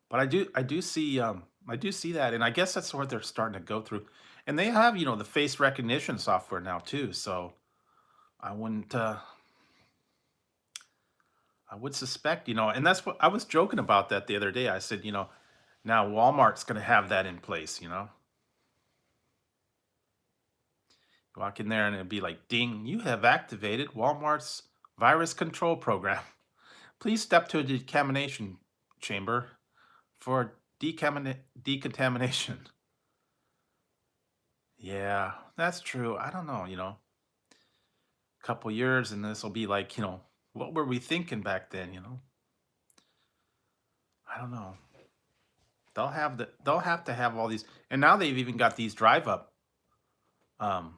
But I do see that, and I guess that's what they're starting to go through. And they have, the face recognition software now too. So I wouldn't I would suspect, and that's what I was joking about that the other day. I said, now Walmart's gonna have that in place. Walk in there and it'd be like, ding, you have activated Walmart's virus control program. Please step to a decontamination chamber for decontamination. Yeah, that's true. I don't know, couple years and this will be like, what were we thinking back then? I don't know. They'll have to have all these, and now they've even got these drive up. Um,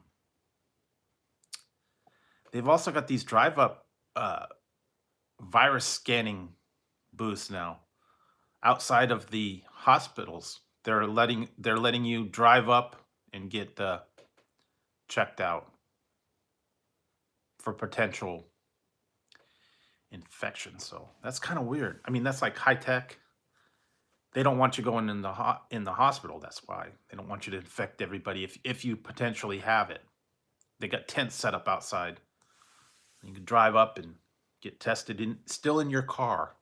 they've also got these drive up virus scanning booths now outside of the hospitals. They're letting you drive up and get checked out for potential infection. So that's kind of weird. I mean, that's like high tech. They don't want you going in the hospital. That's why they don't want you to infect everybody if you potentially have it. They got tents set up outside. You can drive up and get tested still in your car.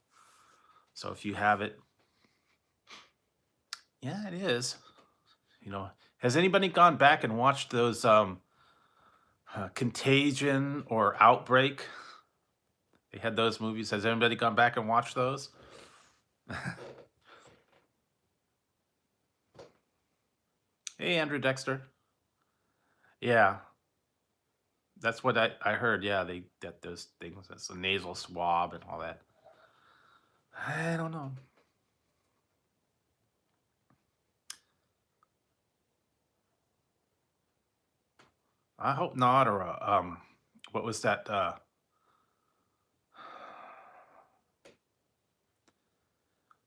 So if you have it, yeah, it is. Has anybody gone back and watched those Contagion or Outbreak? They had those movies. Has anybody gone back and watched those? Hey, Andrew Dexter. Yeah, that's what I heard. Yeah, they get those things. That's a nasal swab and all that. I don't know. I hope not, or what was that? The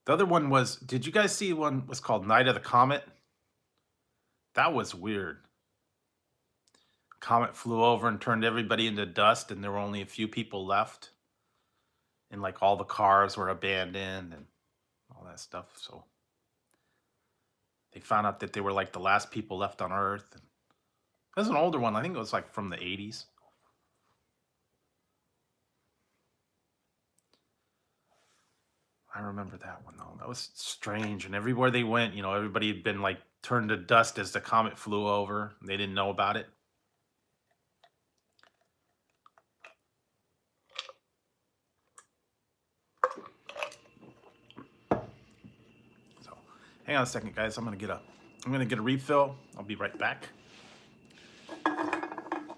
other one was, did you guys see one was called Night of the Comet? That was weird. Comet flew over and turned everybody into dust, and there were only a few people left. And like all the cars were abandoned and all that stuff. So they found out that they were like the last people left on Earth. And it was an older one. I think it was like from the 80s. I remember that one though. That was strange. And everywhere they went, you know, everybody had been like turned to dust as the comet flew over. They didn't know about it. So hang on a second, guys. I'm gonna get a refill. I'll be right back.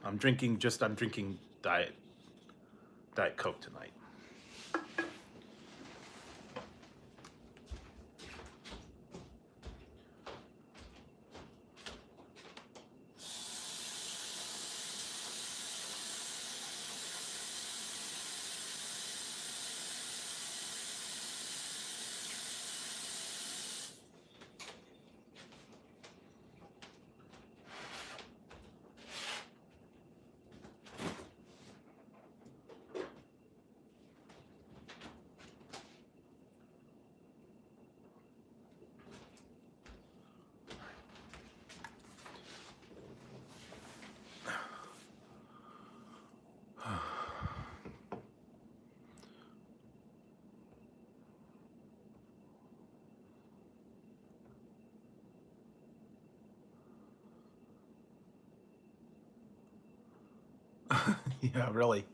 I'm drinking Diet Coke tonight. Yeah, really.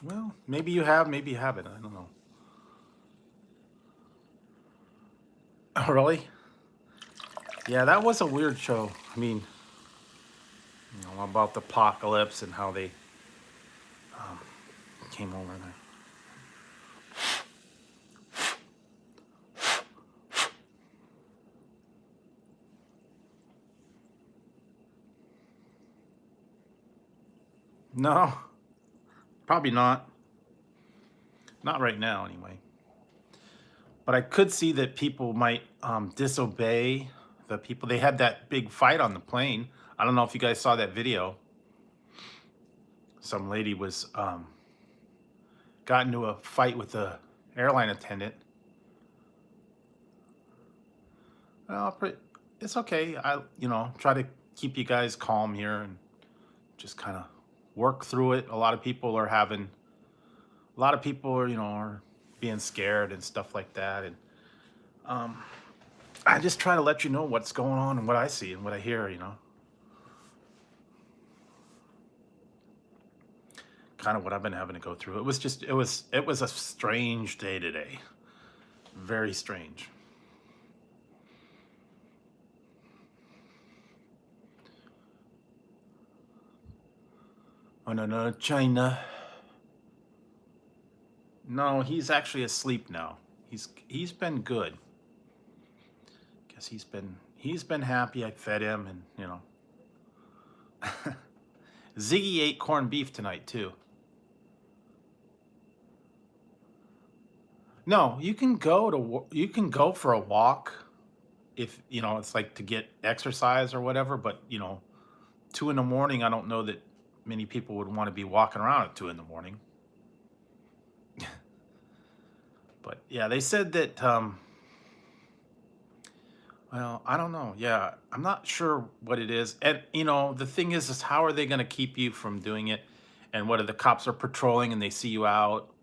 Well, maybe you have, maybe you haven't. I don't know. Oh, really? Yeah, that was a weird show. I mean, you know, about the apocalypse and how they came over there. No, probably not. Not right now, anyway. But I could see that people might disobey the people. They had that big fight on the plane. I don't know if you guys saw that video. Some lady was got into a fight with the airline attendant. Well, it's okay. I, you know, try to keep you guys calm here and just kind of work through it. A lot of people are you know, are being scared and stuff like that. And I just try to let you know what's going on and what I see and what I hear, you know. Kind of what I've been having to go through. It was a strange day today. Very strange. Oh no, China. No, he's actually asleep now. He's been good. Guess he's been happy. I fed him, and you know. Ziggy ate corned beef tonight too. No, you can go for a walk if you know it's like to get exercise or whatever. But you know, 2 in the morning, I don't know that many people would want to be walking around at 2 in the morning. But yeah, they said that. Well, I don't know. Yeah, I'm not sure what it is. And you know, the thing is how are they going to keep you from doing it? And what if the cops are patrolling and they see you out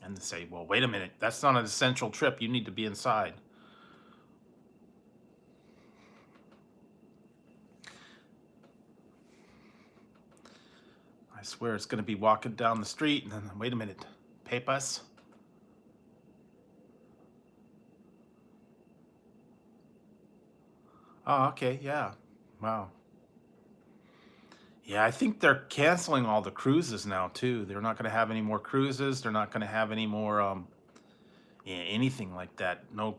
and they say, "Well, wait a minute, that's not an essential trip. You need to be inside." I swear it's going to be walking down the street and then wait a minute, papers. Oh, okay, yeah. Wow. Yeah, I think they're canceling all the cruises now too. They're not going to have any more cruises. They're not going to have any more yeah, anything like that. No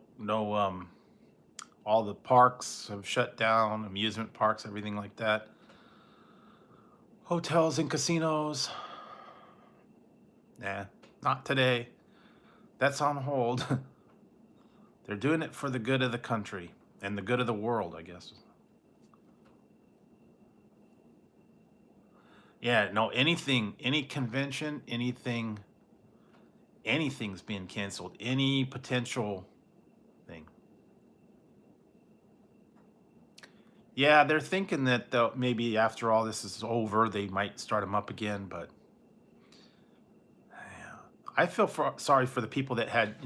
All the parks have shut down, amusement parks, everything like that. Hotels and casinos. Nah, not today. That's on hold. They're doing it for the good of the country and the good of the world, I guess. Yeah, no, anything, any convention, anything's being canceled. Any potential thing. Yeah, they're thinking that maybe after all this is over, they might start them up again. But yeah, I feel sorry for the people that had,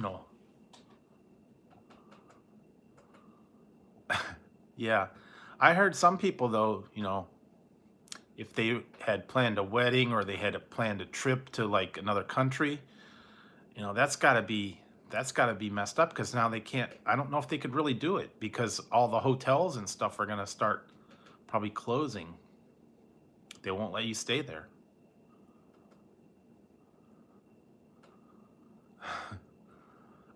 yeah. I heard some people though, if they had planned a wedding or they had planned a trip to like another country, that's got to be messed up because now they can't. I don't know if they could really do it because all the hotels and stuff are going to start probably closing. They won't let you stay there.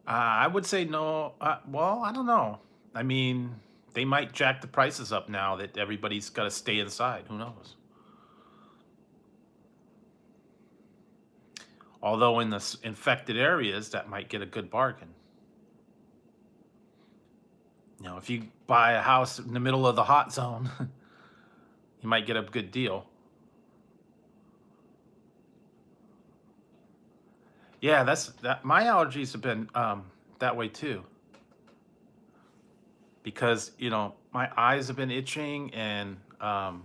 I would say no. Well, I don't know. I mean, they might jack the prices up now that everybody's got to stay inside. Who knows? Although in the infected areas, that might get a good bargain. If you buy a house in the middle of the hot zone, you might get a good deal. Yeah, that's that. My allergies have been that way too because my eyes have been itching and kind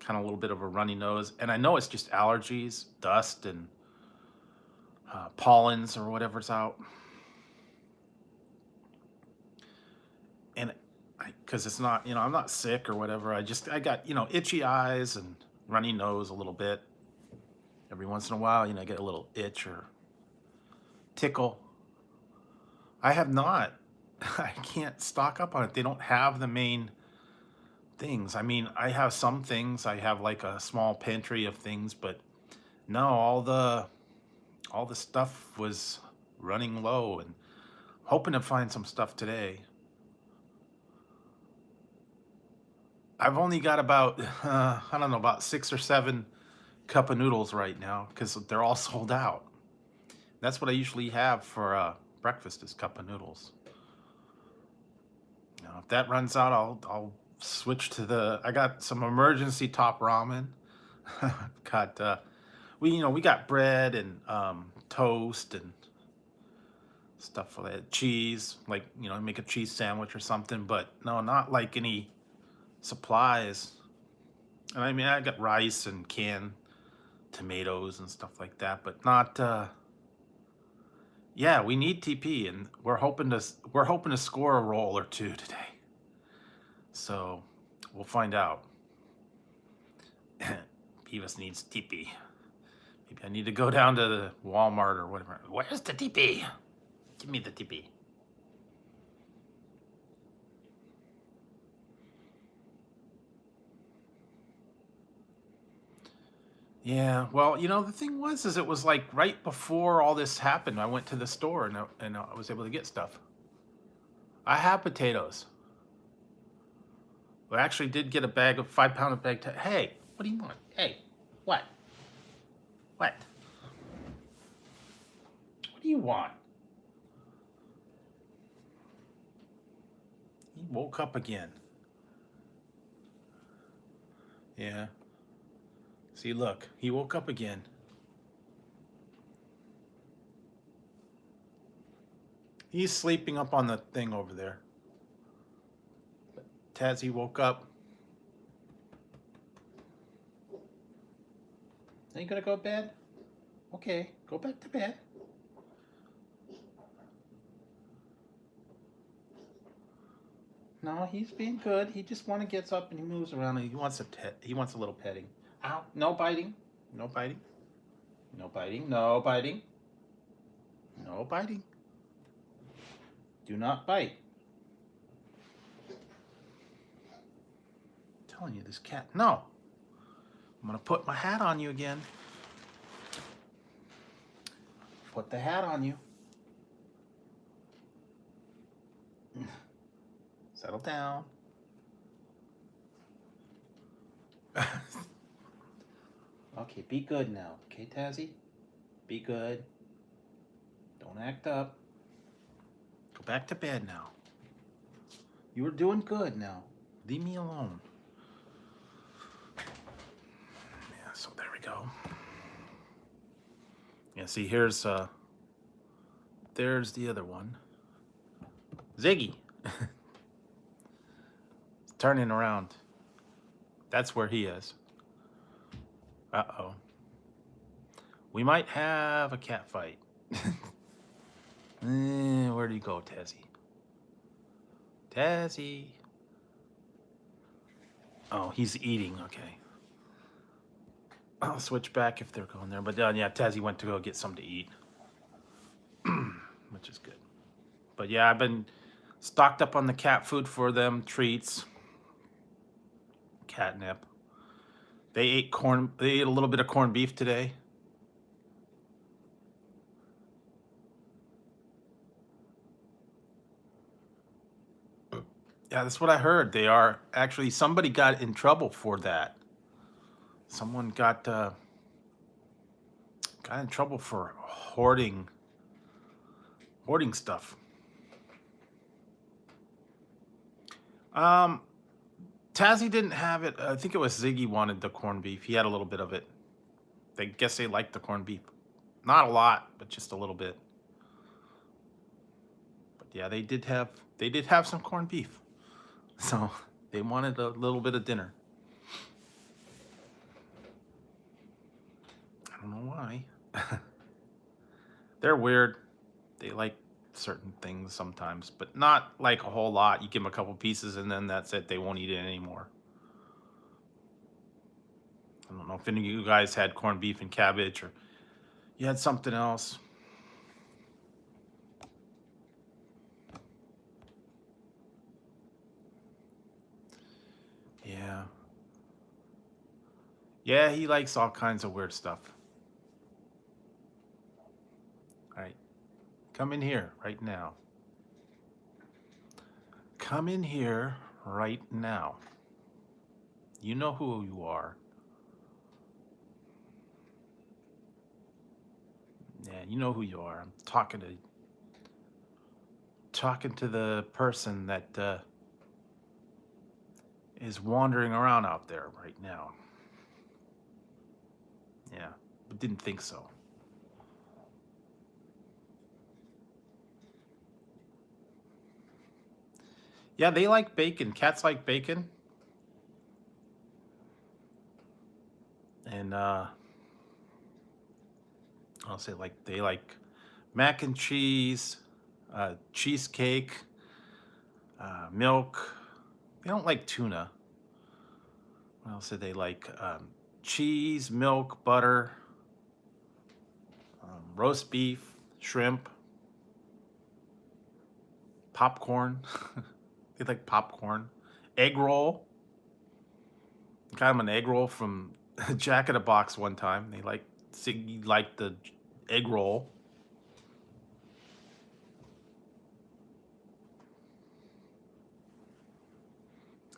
of a little bit of a runny nose, and I know it's just allergies, dust, and pollens or whatever's out, and because it's not, I'm not sick or whatever. I got itchy eyes and runny nose a little bit. Every once in a while, I get a little itch or tickle. I have not. I can't stock up on it. They don't have the main things. I mean, I have some things. I have like a small pantry of things, but no, all the stuff was running low and hoping to find some stuff today. I've only got about I don't know, about 6 or 7 cup of noodles right now because they're all sold out. That's what I usually have for breakfast is cup of noodles. Now, if that runs out, I'll switch to I got some emergency top ramen. got we got bread and toast and stuff for that, cheese, like make a cheese sandwich or something. But no, not like any supplies. And I mean, I got rice and canned tomatoes and stuff like that, but not. Yeah, we need TP, and we're hoping to score a roll or two today. So we'll find out. Beavis needs TP. Maybe I need to go down to the Walmart or whatever. Where's the TP? Give me the TP. Yeah, well, the thing is it was like right before all this happened. I went to the store and I was able to get stuff. I have potatoes. I actually did get a bag of 5-pound bag. Hey, what do you want? Hey, what? What? What do you want? He woke up again. Yeah. See, look, he woke up again. He's sleeping up on the thing over there. Tazzy woke up. Are you gonna go to bed? Okay, go back to bed. No, he's being good. He just gets up and he moves around and he wants a little petting. Ow! No biting. No biting. No biting. No biting. No biting. Do not bite. I'm telling you, this cat. No. I'm gonna put my hat on you again. Put the hat on you. Settle down. Okay, be good now. Okay, Tazzy? Be good. Don't act up. Go back to bed now. You were doing good now. Leave me alone. Yeah, so there we go. Yeah, see, there's the other one. Ziggy. Turning around. That's where he is. Uh-oh. We might have a cat fight. Where'd he go, Tazzy? Tazzy. Oh, he's eating. Okay. I'll switch back if they're going there. But yeah, Tazzy went to go get something to eat, which is good. But yeah, I've been stocked up on the cat food for them, treats, catnip. They ate a little bit of corned beef today. Yeah, that's what I heard. They are actually, somebody got in trouble for that. Someone got in trouble for hoarding stuff. Tazzy didn't have it. I think it was Ziggy wanted the corned beef. He had a little bit of it. They guess they liked the corned beef. Not a lot, but just a little bit. But yeah, they did have some corned beef. So they wanted a little bit of dinner. I don't know why. They're weird. They like certain things sometimes, but not like a whole lot. You give them a couple pieces and then that's it. They won't eat it anymore. I don't know if any of you guys had corned beef and cabbage or you had something else. Yeah. Yeah, he likes all kinds of weird stuff. All right. Come in here right now. Come in here right now. You know who you are. Yeah, you know who you are. I'm talking to the person that is wandering around out there right now. Yeah, but didn't think so. Yeah, they like bacon. Cats like bacon. And I'll say they like mac and cheese, cheesecake, milk. They don't like tuna. I'll say they like cheese, milk, butter, roast beef, shrimp, popcorn. They like popcorn, egg roll. Got them an egg roll from Jack in the Box one time. They liked the egg roll.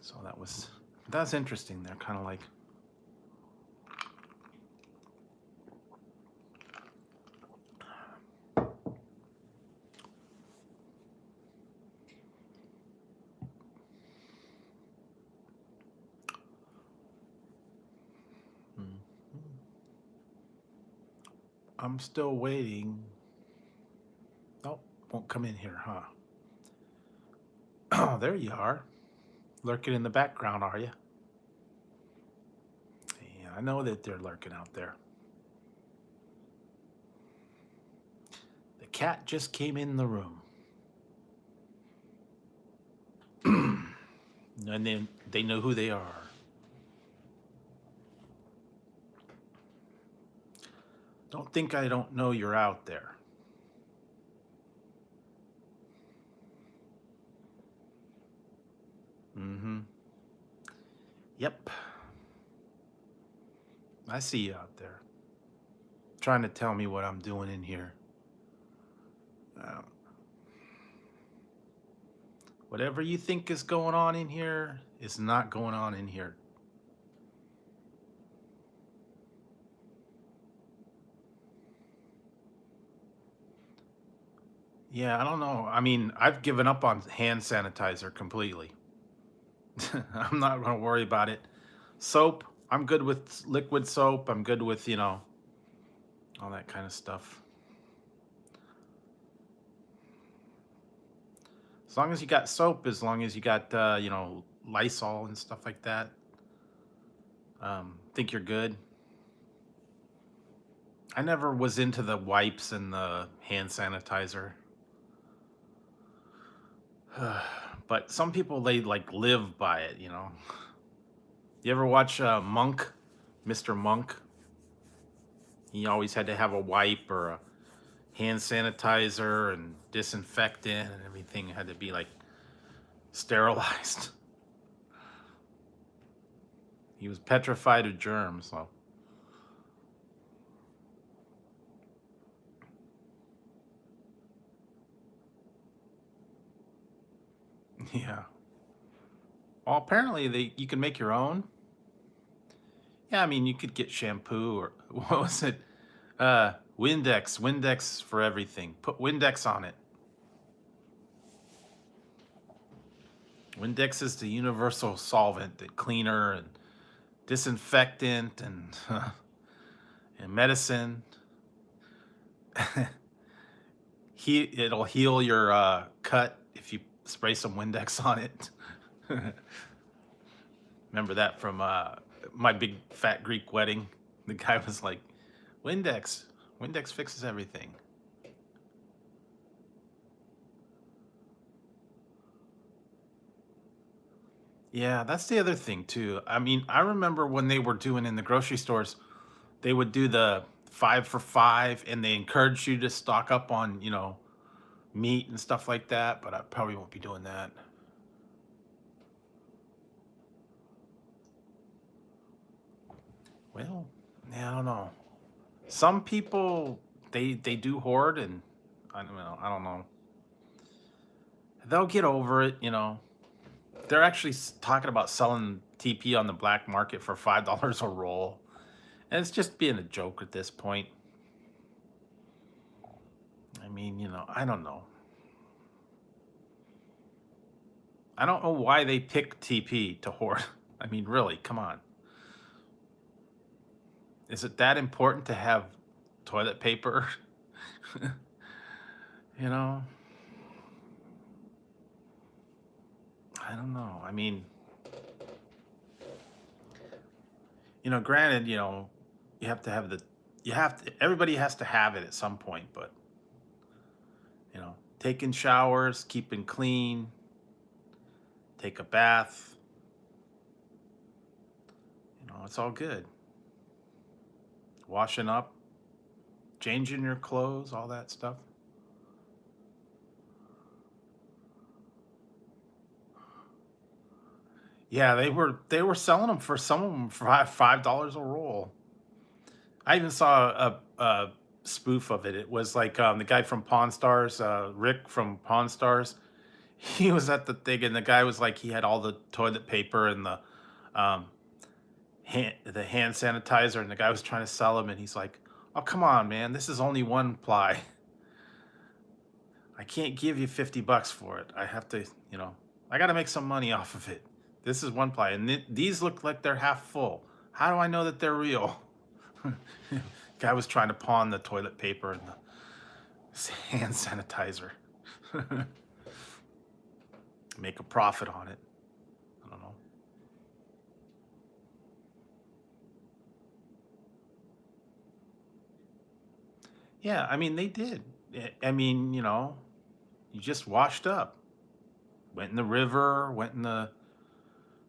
So that's interesting. They're kind of like. I'm still waiting. Nope, won't come in here, huh? Oh, there you are. Lurking in the background, are you? Yeah, I know that they're lurking out there. The cat just came in the room. And then they know who they are. Don't think I don't know you're out there. Mm-hmm. Yep. I see you out there. Trying to tell me what I'm doing in here. Whatever you think is going on in here is not going on in here. Yeah, I don't know. I mean, I've given up on hand sanitizer completely. I'm not going to worry about it. Soap, I'm good with liquid soap. I'm good with, all that kind of stuff. As long as you got soap, as long as you got, Lysol and stuff like that, think you're good. I never was into the wipes and the hand sanitizer. But some people, they like live by it. You ever watch Monk, Mr. Monk? He always had to have a wipe or a hand sanitizer and disinfectant, and everything had to be like sterilized. He was petrified of germs, so yeah. Well, apparently you can make your own. Yeah, I mean, you could get shampoo or what was it? Windex for everything. Put Windex on it. Windex is the universal solvent, the cleaner and disinfectant and and medicine. It'll heal your cut if you spray some Windex on it. Remember that from my big fat Greek wedding? The guy was like, Windex. Windex fixes everything. Yeah, that's the other thing too. I mean, I remember when they were doing in the grocery stores, they would do the 5 for 5 and they encouraged you to stock up on, meat and stuff like that, but I probably won't be doing that. Well, yeah, I don't know. Some people they do hoard and I don't know. They'll get over it. They're actually talking about selling TP on the black market for $5 a roll. And it's just being a joke at this point. I mean, I don't know. I don't know why they pick TP to hoard. I mean, really, come on. Is it that important to have toilet paper? you know, I don't know. I mean, granted, you have to have everybody has to have it at some point, but, taking showers, keeping clean, take a bath, it's all good. Washing up, changing your clothes, all that stuff. Yeah, they were selling them for some of them for $5 a roll. I even saw a spoof of it. It was like the guy from Pawn Stars, Rick from Pawn Stars. He was at the thing, and the guy was like, he had all the toilet paper and um, the hand sanitizer, and the guy was trying to sell him, and he's like, "Oh, come on, man, this is only one ply. I can't give you $50 for it. I have to, I got to make some money off of it. This is one ply, and these look like they're half full. How do I know that they're real?" Guy was trying to pawn the toilet paper and the hand sanitizer. Make a profit on it. I don't know. Yeah, I mean, they did. I mean, you just washed up, went in the river, went in the,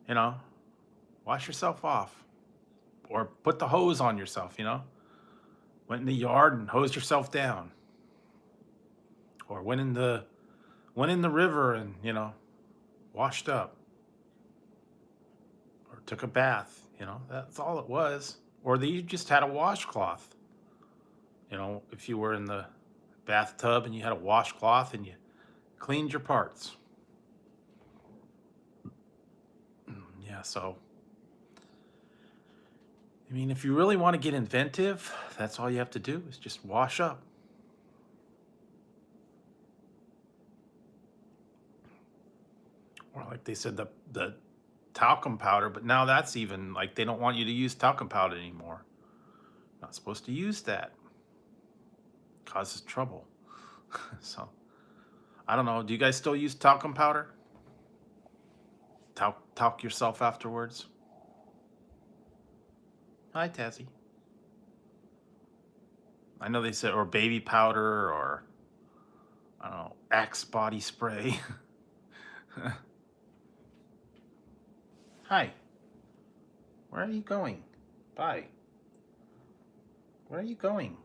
you know, wash yourself off, or put the hose on yourself. Went in the yard and hosed yourself down, or went in the river and washed up, or took a bath. That's all it was. Or you just had a washcloth. If you were in the bathtub and you had a washcloth and you cleaned your parts. Yeah, so I mean, if you really want to get inventive, that's all you have to do is just wash up. Or like they said, the talcum powder, but now that's even like they don't want you to use talcum powder anymore. Not supposed to use that. Causes trouble. So I don't know. Do you guys still use talcum powder? Talc yourself afterwards. Hi, Tazzy. I know they said or baby powder or I don't know Axe body spray. Hi. Where are you going? Bye. Where are you going?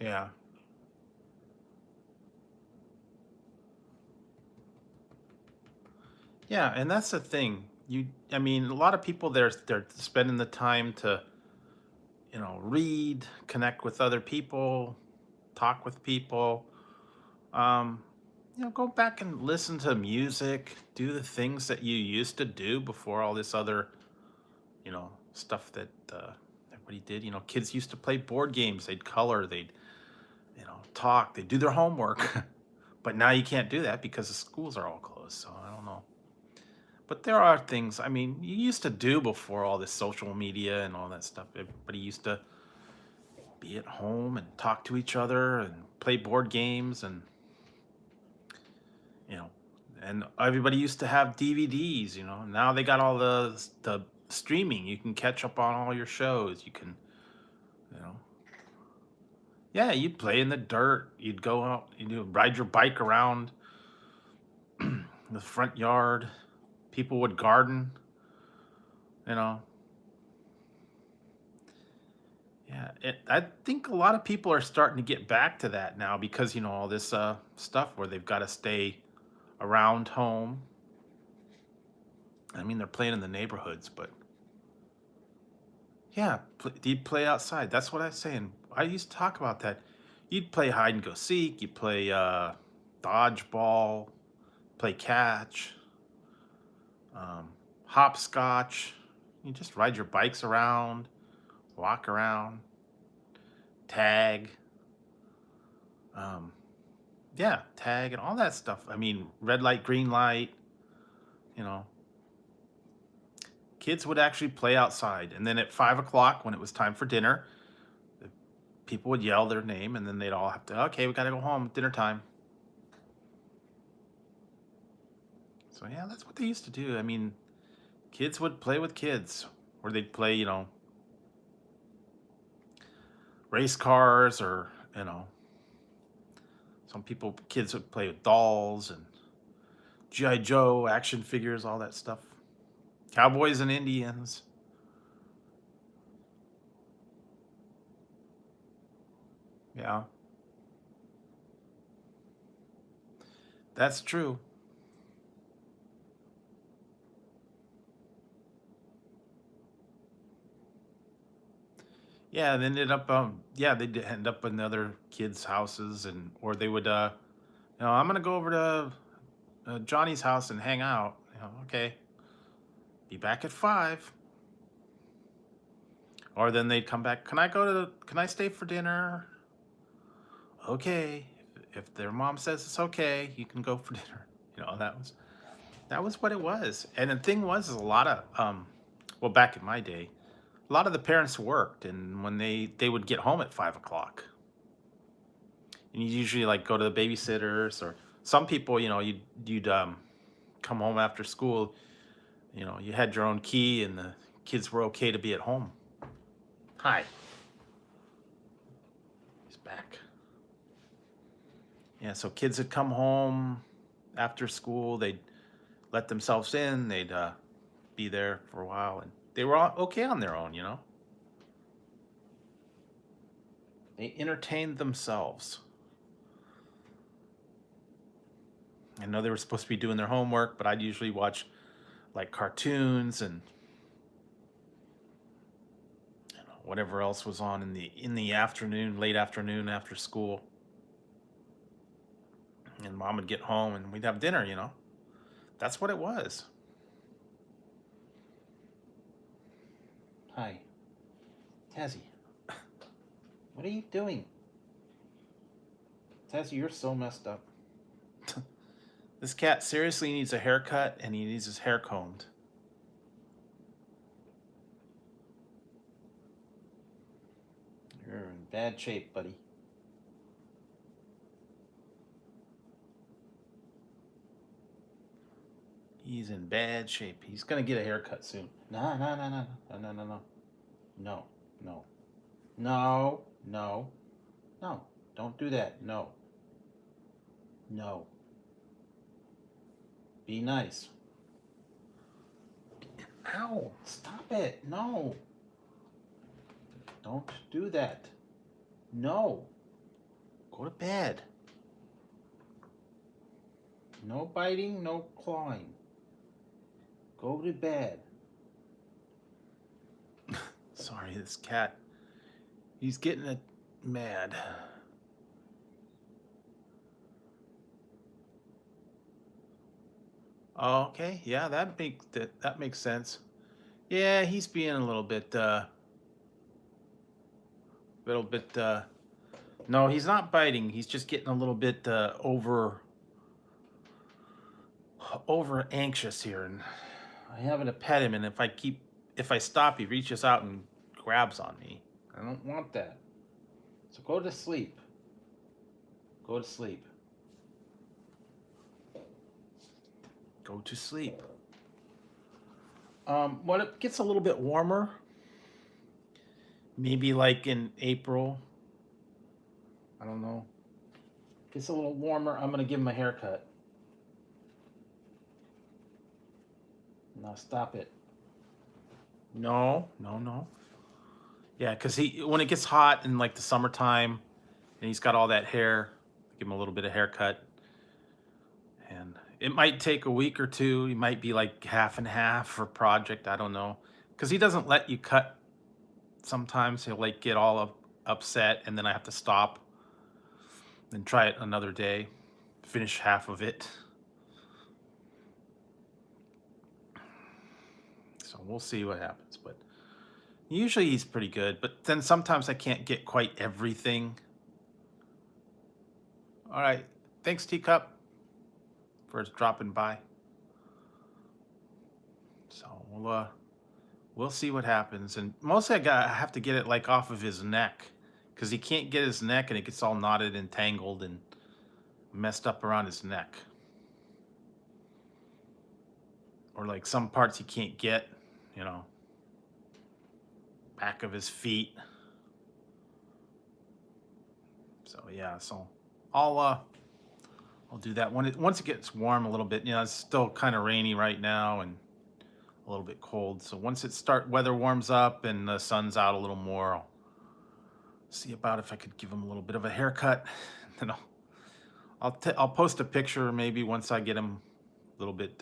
Yeah. Yeah, and that's the thing. I mean, a lot of people they're spending the time to, read, connect with other people, talk with people. Um, go back and listen to music, do the things that you used to do before all this other, stuff that everybody did. Kids used to play board games, they'd color, they'd, talk, they'd do their homework. But now you can't do that because the schools are all closed, so I don't know. But there are things, I mean, you used to do before all this social media and all that stuff. Everybody used to be at home and talk to each other and play board games and, you know, and everybody used to have DVDs, Now they got all the streaming. You can catch up on all your shows. You can, you know. Yeah, you'd play in the dirt. You'd go out, ride your bike around the front yard. People would garden, you know. Yeah, I think a lot of people are starting to get back to that now because all this stuff where they've got to stay around home. I mean, they're playing in the neighborhoods, but yeah, you'd play outside. That's what I was saying. I used to talk about that. You'd play hide and go seek. You'd play dodgeball, play catch, um, hopscotch. You just ride your bikes around, walk around, tag. Um, Yeah, tag and all that stuff. I mean, red light, green light, you know, kids would actually play outside. And then at 5 o'clock, when it was time for dinner, the people would yell their name and then they'd all have to, okay, we got to go home, dinner time. So, yeah, that's what they used to do. I mean, kids would play with kids or they'd play, race cars or, some kids would play with dolls and G.I. Joe, action figures, all that stuff. Cowboys and Indians. Yeah, that's true. Yeah, they ended up yeah, they did end up in other kids' houses and or they would I'm gonna go over to Johnny's house and hang out. Okay, be back at 5. Or then they'd come back, can I stay for dinner? Okay. If their mom says it's okay, you can go for dinner. That was what it was. And the thing was is a lot of well back in my day, a lot of the parents worked and when they would get home at 5 o'clock. And you usually like go to the babysitters or some people you'd come home after school, you had your own key and the kids were okay to be at home. Hi. He's back. Yeah, so kids would come home after school, they'd let themselves in, they'd be there for a while and they were all okay on their own. They entertained themselves. I know they were supposed to be doing their homework, but I'd usually watch like cartoons and whatever else was on in the afternoon, late afternoon after school. And Mom would get home and we'd have dinner, you know. That's what it was. Hi. Tazzy. What are you doing? Tazzy, you're so messed up. This cat seriously needs a haircut and he needs his hair combed. You're in bad shape, buddy. He's in bad shape. He's gonna get a haircut soon. No, no, no, no, no, no, no, no. No, no. No, no, no. Don't do that. No. No. Be nice. Ow! Stop it! No! Don't do that. No! Go to bed. No biting, no clawing. Go to bed. Sorry, this cat. He's getting mad. Oh, okay, yeah, that makes sense. Yeah, he's being a little bit. No, he's not biting. He's just getting a little bit over anxious here, and I having to pet him. And if I stop, he reaches out and grabs on me. I don't want that. So go to sleep. Go to sleep. Go to sleep. When it gets a little bit warmer, maybe like in April, I don't know. Gets a little warmer, I'm gonna give him a haircut. Now stop it. No, no, no. Yeah, because when it gets hot in like the summertime and he's got all that hair, give him a little bit of haircut. And it might take a week or two. He might be like half and half for project. I don't know. Because he doesn't let you cut. Sometimes he'll like get all upset and then I have to stop and try it another day. Finish half of it. So we'll see what happens. But usually he's pretty good. But then sometimes I can't get quite everything. All right. Thanks, Teacup, for dropping by. So we'll see what happens. And mostly I have to get it like off of his neck because he can't get his neck and it gets all knotted and tangled and messed up around his neck. Or like some parts he can't get, you know, back of his feet. So yeah, so I'll do that once it gets warm a little bit. You know, it's still kind of rainy right now and a little bit cold. So once weather warms up and the sun's out a little more, I'll see about if I could give him a little bit of a haircut. Then I'll post a picture maybe once I get him a little bit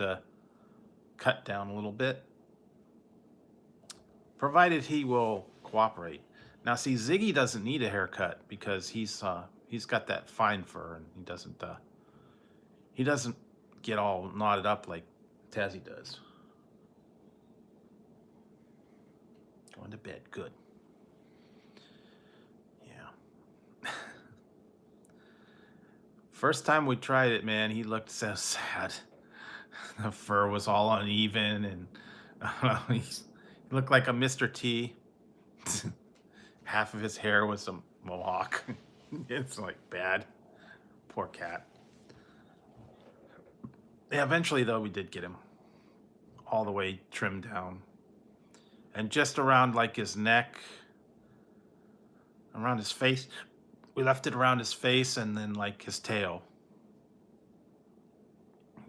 cut down a little bit, provided he will cooperate. Now, see, Ziggy doesn't need a haircut because he's got that fine fur and he doesn't get all knotted up like Tazzy does. Going to bed, good. Yeah. First time we tried it, man, he looked so sad. The fur was all uneven and he looked like a Mr. T. Half of his hair was a mohawk. It's like bad. Poor cat. Yeah, eventually though we did get him all the way trimmed down. And just around like his neck, around his face. We left it around his face and then like his tail.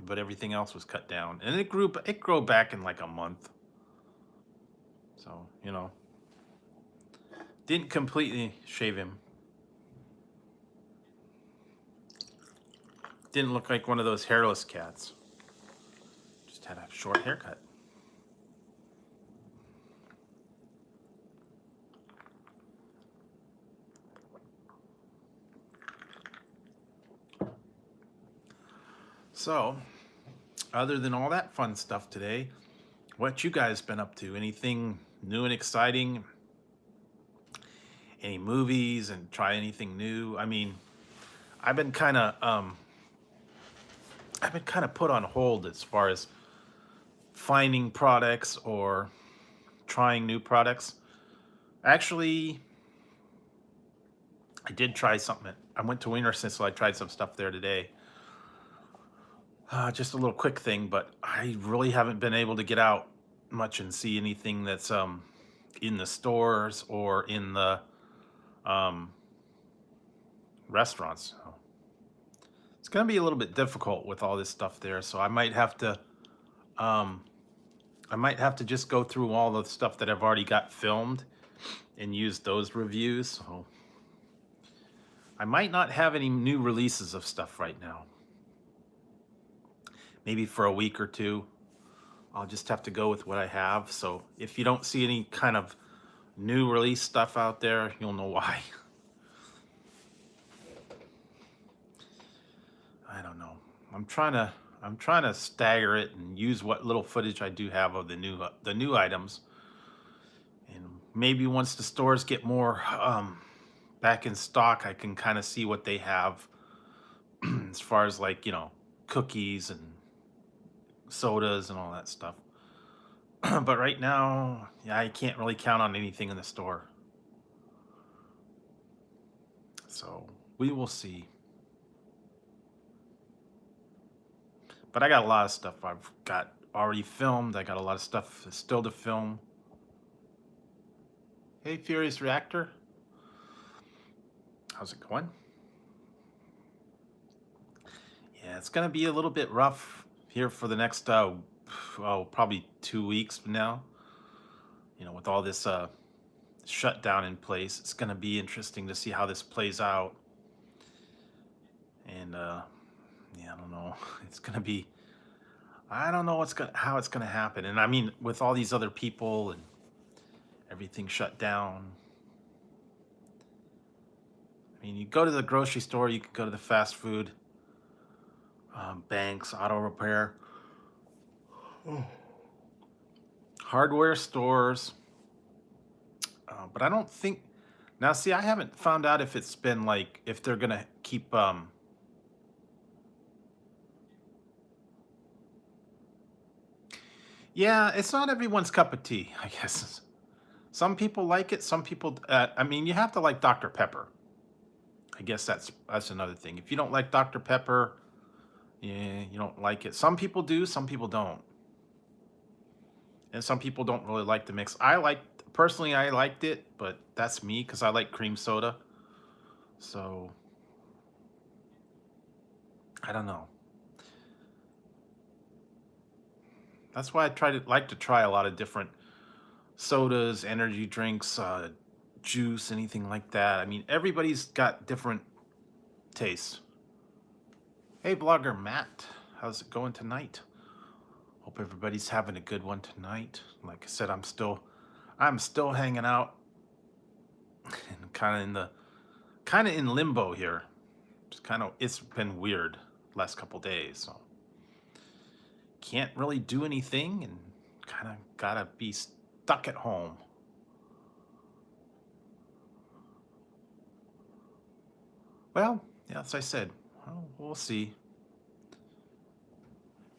But everything else was cut down. And it grew back in like a month. So, you know, didn't completely shave him. Didn't look like one of those hairless cats. Just had a short haircut. So, other than all that fun stuff today, what you guys been up to? Anything new and exciting? Any movies and try anything new? I mean, I've been kind of I've been kind of put on hold as far as finding products or trying new products. Actually, I did try something. I went to Wienerson, so I tried some stuff there today. Just a little quick thing, but I really haven't been able to get out much and see anything that's in the stores or in the um, restaurants. So it's going to be a little bit difficult with all this stuff there. So um, I might have to just go through all the stuff that I've already got filmed and use those reviews. So I might not have any new releases of stuff right now. Maybe for a week or two. I'll just have to go with what I have. So if you don't see any kind of new release stuff out there, you'll know why. I don't know. I'm trying to stagger it and use what little footage I do have of the new items. And maybe once the stores get more back in stock, I can kind of see what they have as far as, like, cookies and sodas and all that stuff. But right now, yeah, I can't really count on anything in the store. So we will see. But I got a lot of stuff I've got already filmed. I got a lot of stuff still to film. Hey, Furious Reactor. How's it going? Yeah, it's going to be a little bit rough here for the next, probably 2 weeks from now. With all this shutdown in place, it's going to be interesting to see how this plays out. And yeah, I don't know. It's going to be, I don't know how it's going to happen. And I mean, with all these other people and everything shut down. I mean, you go to the grocery store, you can go to the fast food, banks, auto repair, hardware stores. But I don't think, now see, I haven't found out if it's been like, if they're going to keep, yeah, it's not everyone's cup of tea, I guess. Some people like it, some people, I mean, you have to like Dr. Pepper. I guess that's another thing. If you don't like Dr. Pepper, yeah, you don't like it. Some people do, some people don't. And some people don't really like the mix. Personally, I liked it, but that's me because I like cream soda. So, I don't know. That's why like to try a lot of different sodas, energy drinks, juice, anything like that. I mean, everybody's got different tastes. Hey, blogger Matt, how's it going tonight? Hope everybody's having a good one tonight. Like I said, I'm still hanging out and kind of in limbo here. It's been weird last couple days, so can't really do anything and kind of gotta be stuck at home. Well, yeah, as I said, well, we'll see.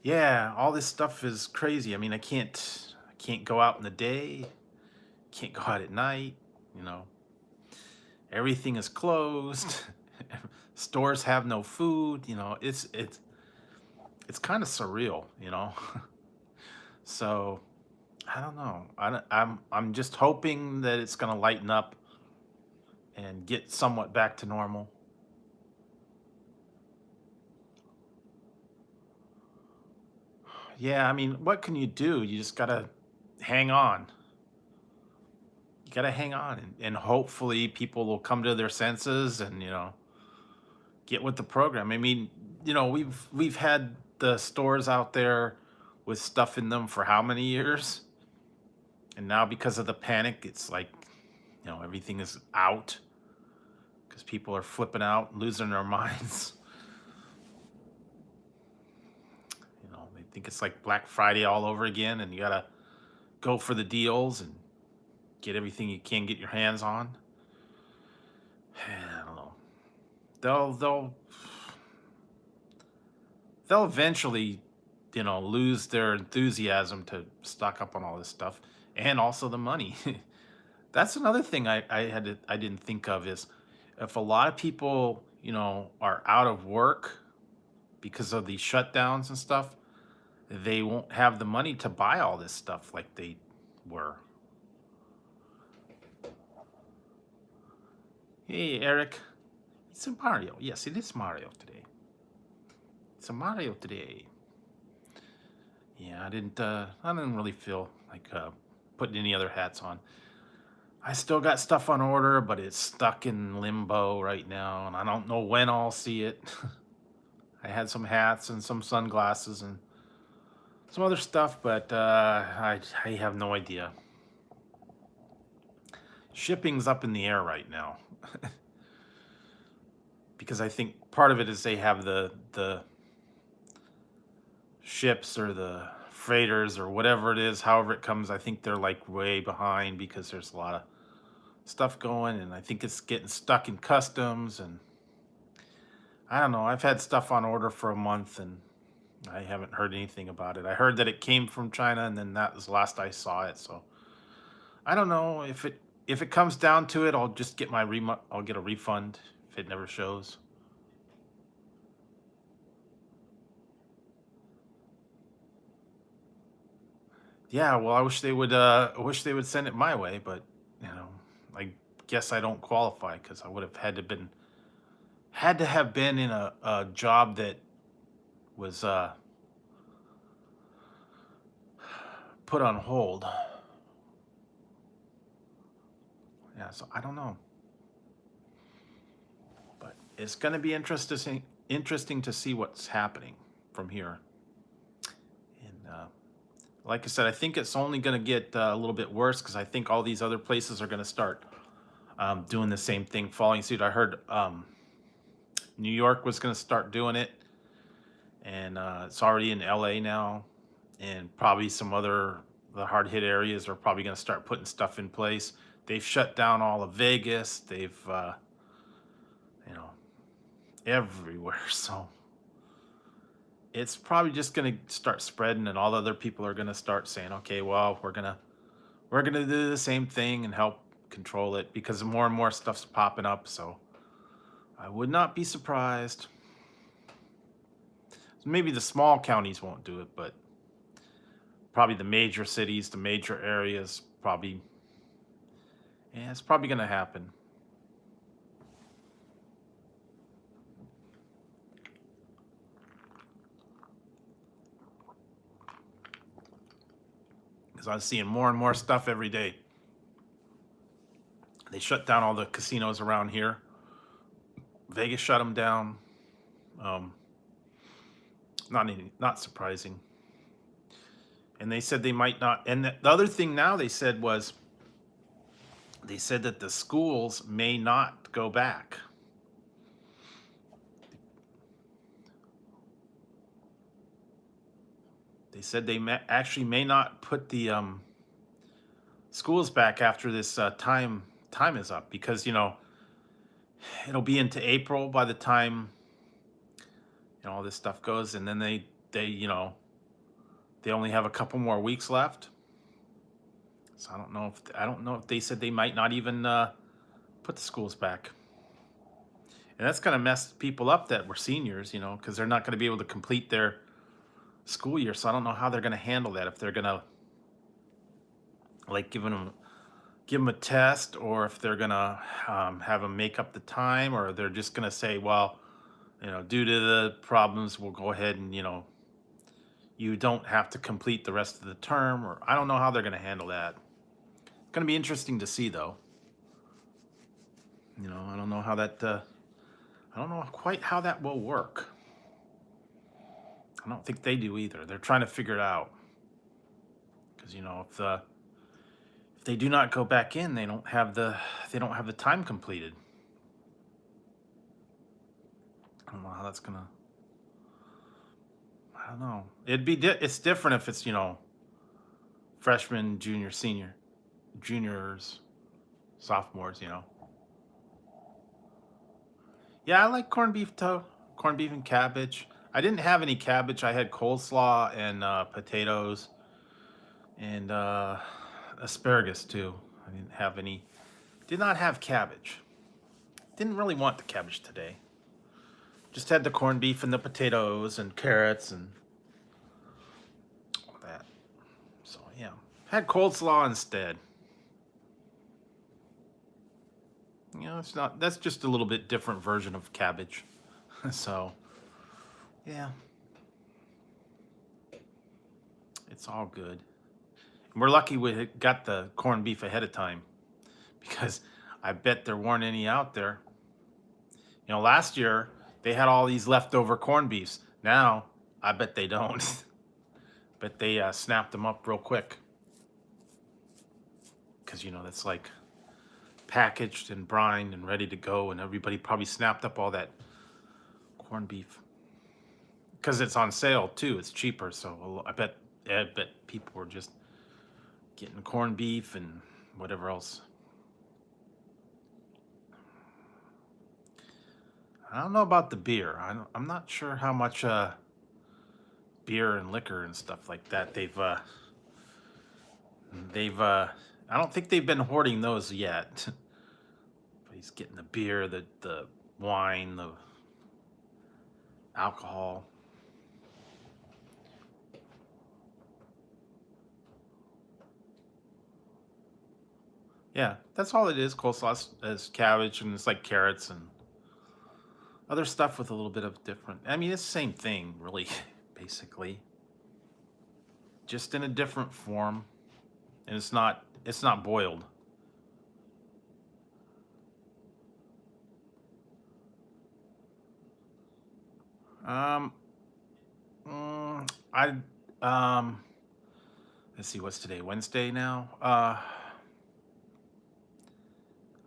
Yeah, all this stuff is crazy. I mean, I can't go out in the day, can't go out at night, you know. Everything is closed. Stores have no food, it's kind of surreal. So, I don't know. I'm just hoping that it's going to lighten up and get somewhat back to normal. Yeah, I mean, what can you do? You just got to hang on. You got to hang on and hopefully people will come to their senses and, get with the program. I mean, we've had the stores out there with stuff in them for how many years? And now because of the panic, it's like, everything is out because people are flipping out, losing their minds. think it's like Black Friday all over again, and you gotta go for the deals and get everything you can get your hands on. I don't know. They'll they'll they'll eventually, lose their enthusiasm to stock up on all this stuff, and also the money. That's another thing I didn't think of is if a lot of people, are out of work because of these shutdowns and stuff, they won't have the money to buy all this stuff like they were. Hey, Eric. It's a Mario. Yes, it is Mario today. It's a Mario today. Yeah, I didn't really feel like putting any other hats on. I still got stuff on order, but it's stuck in limbo right now, and I don't know when I'll see it. I had some hats and some sunglasses and some other stuff, but I have no idea. Shipping's up in the air right now because I think part of it is they have the ships or the freighters or whatever it is, however it comes. I think they're like way behind because there's a lot of stuff going, and I think it's getting stuck in customs. And I don't know. I've had stuff on order for a month and I haven't heard anything about it. I heard that it came from China, and then that was the last I saw it. So I don't know if it comes down to it. I'll just get I'll get a refund if it never shows. Yeah, well, I wish they would send it my way, but I guess I don't qualify because I would have had to have been in a job that was put on hold. Yeah, so I don't know, but it's going to be interesting to see what's happening from here. And like I said, I think it's only going to get a little bit worse because I think all these other places are going to start doing the same thing, following suit. I heard New York was going to start doing it, and it's already in LA now, and probably some other the hard hit areas are probably going to start putting stuff in place. They've shut down all of Vegas. They've you know everywhere. So it's probably just going to start spreading, and all the other people are going to start saying, okay, well, we're gonna do the same thing and help control it because more and more stuff's popping up. So I would not be surprised. Maybe the small counties won't do it, but probably the major cities, the major areas, probably, yeah, it's probably going to happen. Because I'm seeing more and more stuff every day. They shut down all the casinos around here. Vegas shut them down. Um, not surprising. And they said they might not. And the other thing now they said was they said that the schools may not go back. They said they actually may not put the schools back after this time is up because it'll be into April by the time all this stuff goes, and then they only have a couple more weeks left. So I don't know if they said they might not even put the schools back, and that's gonna mess people up that were seniors, because they're not going to be able to complete their school year. So I don't know how they're going to handle that, if they're going to like give them a test, or if they're going to have them make up the time, or they're just going to say, well, due to the problems, we'll go ahead and you don't have to complete the rest of the term. Or I don't know how they're going to handle that. It's going to be interesting to see, though. I don't know how that I don't know quite how that will work. I don't think they do either. They're trying to figure it out. Because if they do not go back in, they don't have the time completed. I don't know how that's gonna I don't know. It's different if it's, freshman, junior, senior, juniors, sophomores. Yeah, I like corned beef too. Corned beef and cabbage. I didn't have any cabbage. I had coleslaw and potatoes and asparagus too. I didn't have any. Did not have cabbage. Didn't really want the cabbage today. Just had the corned beef and the potatoes and carrots and all that. So yeah, had coleslaw instead. It's not. That's just a little bit different version of cabbage. So yeah, it's all good. And we're lucky we got the corned beef ahead of time because I bet there weren't any out there. Last year they had all these leftover corned beefs. Now I bet they don't. Bet they snapped them up real quick because that's like packaged and brined and ready to go, and everybody probably snapped up all that corned beef because it's on sale too. It's cheaper, so I bet people were just getting corned beef and whatever else. I don't know about the beer. I'm not sure how much beer and liquor and stuff like that they've. I don't think they've been hoarding those yet. But he's getting the beer, the wine, the alcohol. Yeah, that's all it is. Coleslaw is cabbage, and it's like carrots and other stuff with a little bit of different. I mean, it's the same thing, really, basically, just in a different form, and it's not boiled. Um, I let's see, what's today? Wednesday now. I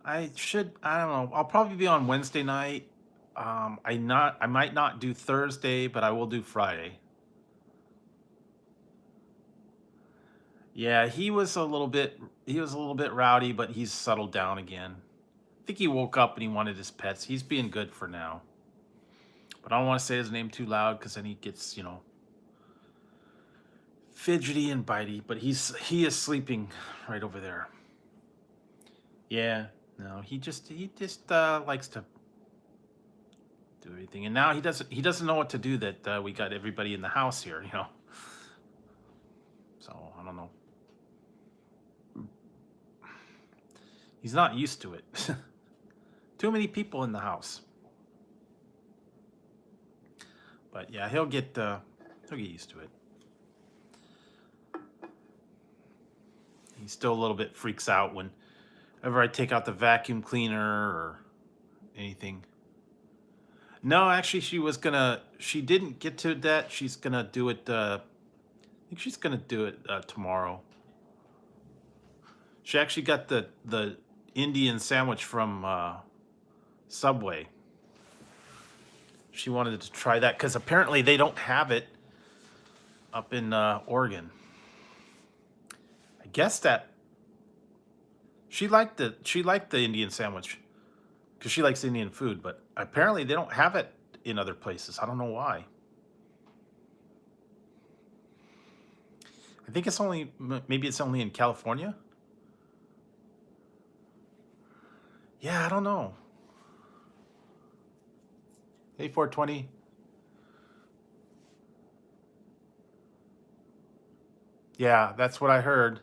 don't know. I'll probably be on Wednesday night. I might not do Thursday, but I will do Friday. Yeah, he was a little bit rowdy, but he's settled down again. I think he woke up and he wanted his pets. He's being good for now. But I don't want to say his name too loud because then he gets, fidgety and bitey. But he is sleeping right over there. Yeah, no, he just likes to do everything, and now he doesn't know what to do that we got everybody in the house here. So I don't know. He's not used to it. Too many people in the house. But yeah, he'll get used to it. He still a little bit freaks out whenever I take out the vacuum cleaner or anything. No, actually, she didn't get to that. She's gonna do it. I think she's gonna do it tomorrow. She actually got the Indian sandwich from Subway. She wanted to try that because apparently they don't have it up in Oregon. I guess that she liked the Indian sandwich because she likes Indian food, but apparently they don't have it in other places. I don't know why. I think maybe it's only in California. Yeah, I don't know. 8420. Yeah, that's what I heard.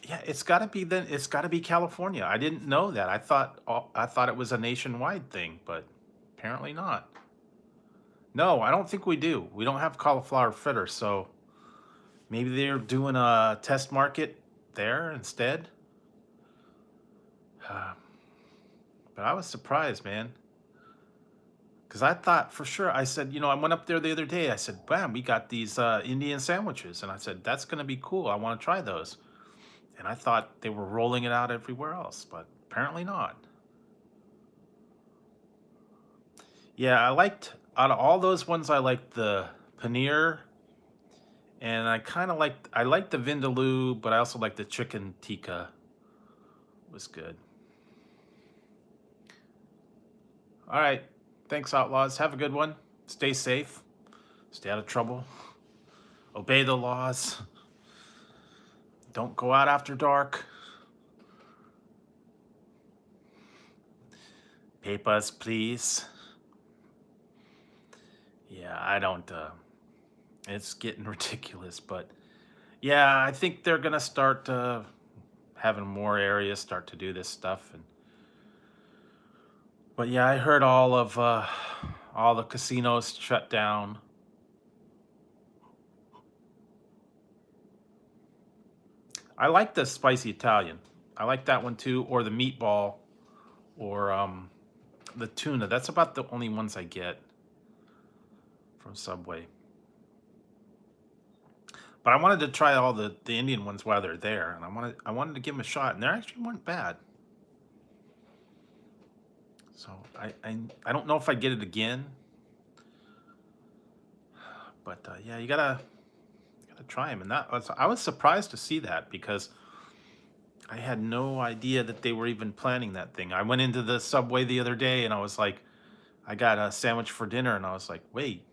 Yeah, it's got to be then. It's got to be California. I didn't know that. I thought it was a nationwide thing, but apparently not. No, I don't think we do. We don't have cauliflower fritters, so maybe they're doing a test market there instead. Uh, but I was surprised, man, because I thought for sure. I said, I went up there the other day. I said, "Bam, we got these Indian sandwiches," and I said, "That's gonna be cool. I want to try those." And I thought they were rolling it out everywhere else, but apparently not. Yeah, Out of all those ones, I like the paneer, and I like the vindaloo, but I also like the chicken tikka. Was good. All right, thanks, Outlaws. Have a good one. Stay safe. Stay out of trouble. Obey the laws. Don't go out after dark. Papers, please. Yeah, I don't. It's getting ridiculous, but yeah, I think they're gonna start having more areas start to do this stuff. And but yeah, I heard all the casinos shut down. I like the spicy Italian. I like that one too, or the meatball, or the tuna. That's about the only ones I get from Subway. But I wanted to try all the Indian ones while they're there, and I wanted to give them a shot, and they actually weren't bad. So I don't know if I get it again, but yeah, you gotta try them, and I was surprised to see that because I had no idea that they were even planning that thing. I went into the Subway the other day, and I was like, I got a sandwich for dinner, and I was like, wait,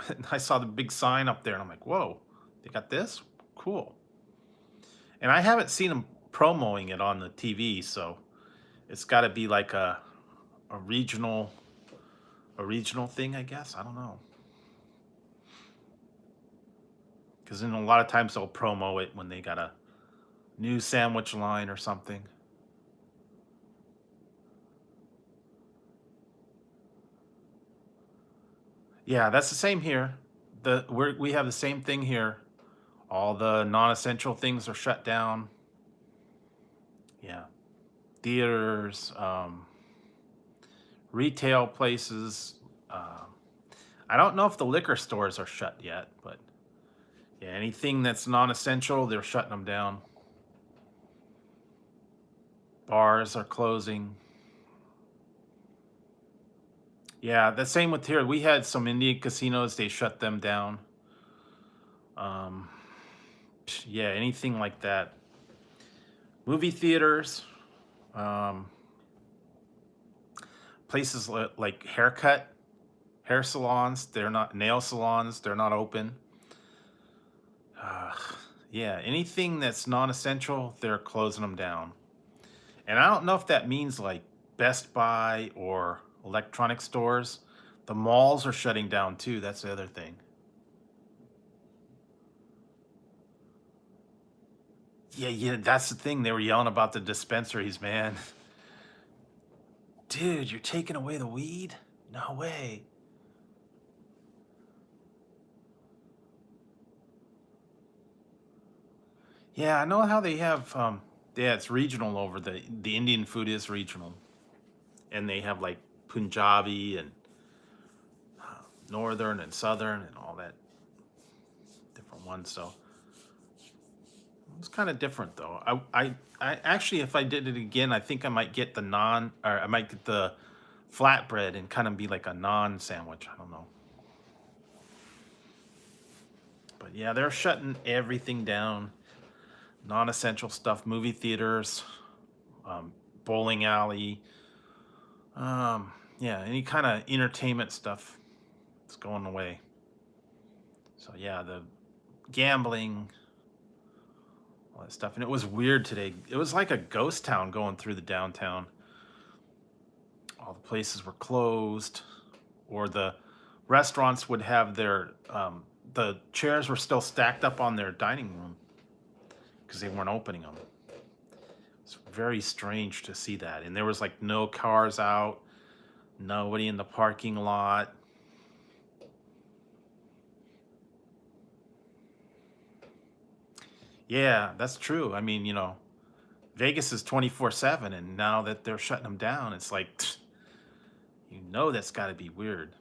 and I saw the big sign up there, and I'm like, whoa, they got this? Cool. And I haven't seen them promoting it on the TV, so it's got to be like a regional a regional thing, I guess. I don't know. Because then a lot of times they'll promo it when they got a new sandwich line or something. Yeah, that's the same here. We have the same thing here. All the non-essential things are shut down. Yeah, theaters, retail places. I don't know if the liquor stores are shut yet, but yeah, anything that's non-essential, they're shutting them down. Bars are closing. Yeah, the same with here. We had some Indian casinos, they shut them down. Um, yeah, anything like that. Movie theaters, um, places like hair salons, they're not nail salons, they're not open. Uh, yeah, anything that's non-essential, they're closing them down. And I don't know if that means like Best Buy or electronic stores. The malls are shutting down too. That's the other thing. Yeah, yeah, that's the thing. They were yelling about the dispensaries, man. Dude, you're taking away the weed? No way. Yeah, I know how they have yeah, it's regional over the Indian food is regional. And they have like Punjabi and northern and southern and all that different ones. So it's kind of different though. I actually, if I did it again, I think I might get the non, or I might get the flatbread and kind of be like a non sandwich. I don't know. But yeah, they're shutting everything down. Non-essential stuff, movie theaters, um, bowling alley, yeah, any kind of entertainment stuff is going away. So yeah, the gambling, all that stuff. And it was weird today. It was like a ghost town going through the downtown. All the places were closed, or the restaurants would have the chairs were still stacked up on their dining room because they weren't opening them. It's very strange to see that. And there was like no cars out, nobody in the parking lot. Yeah, that's true. I mean, Vegas is 24/7, and now that they're shutting them down, it's like, that's got to be weird.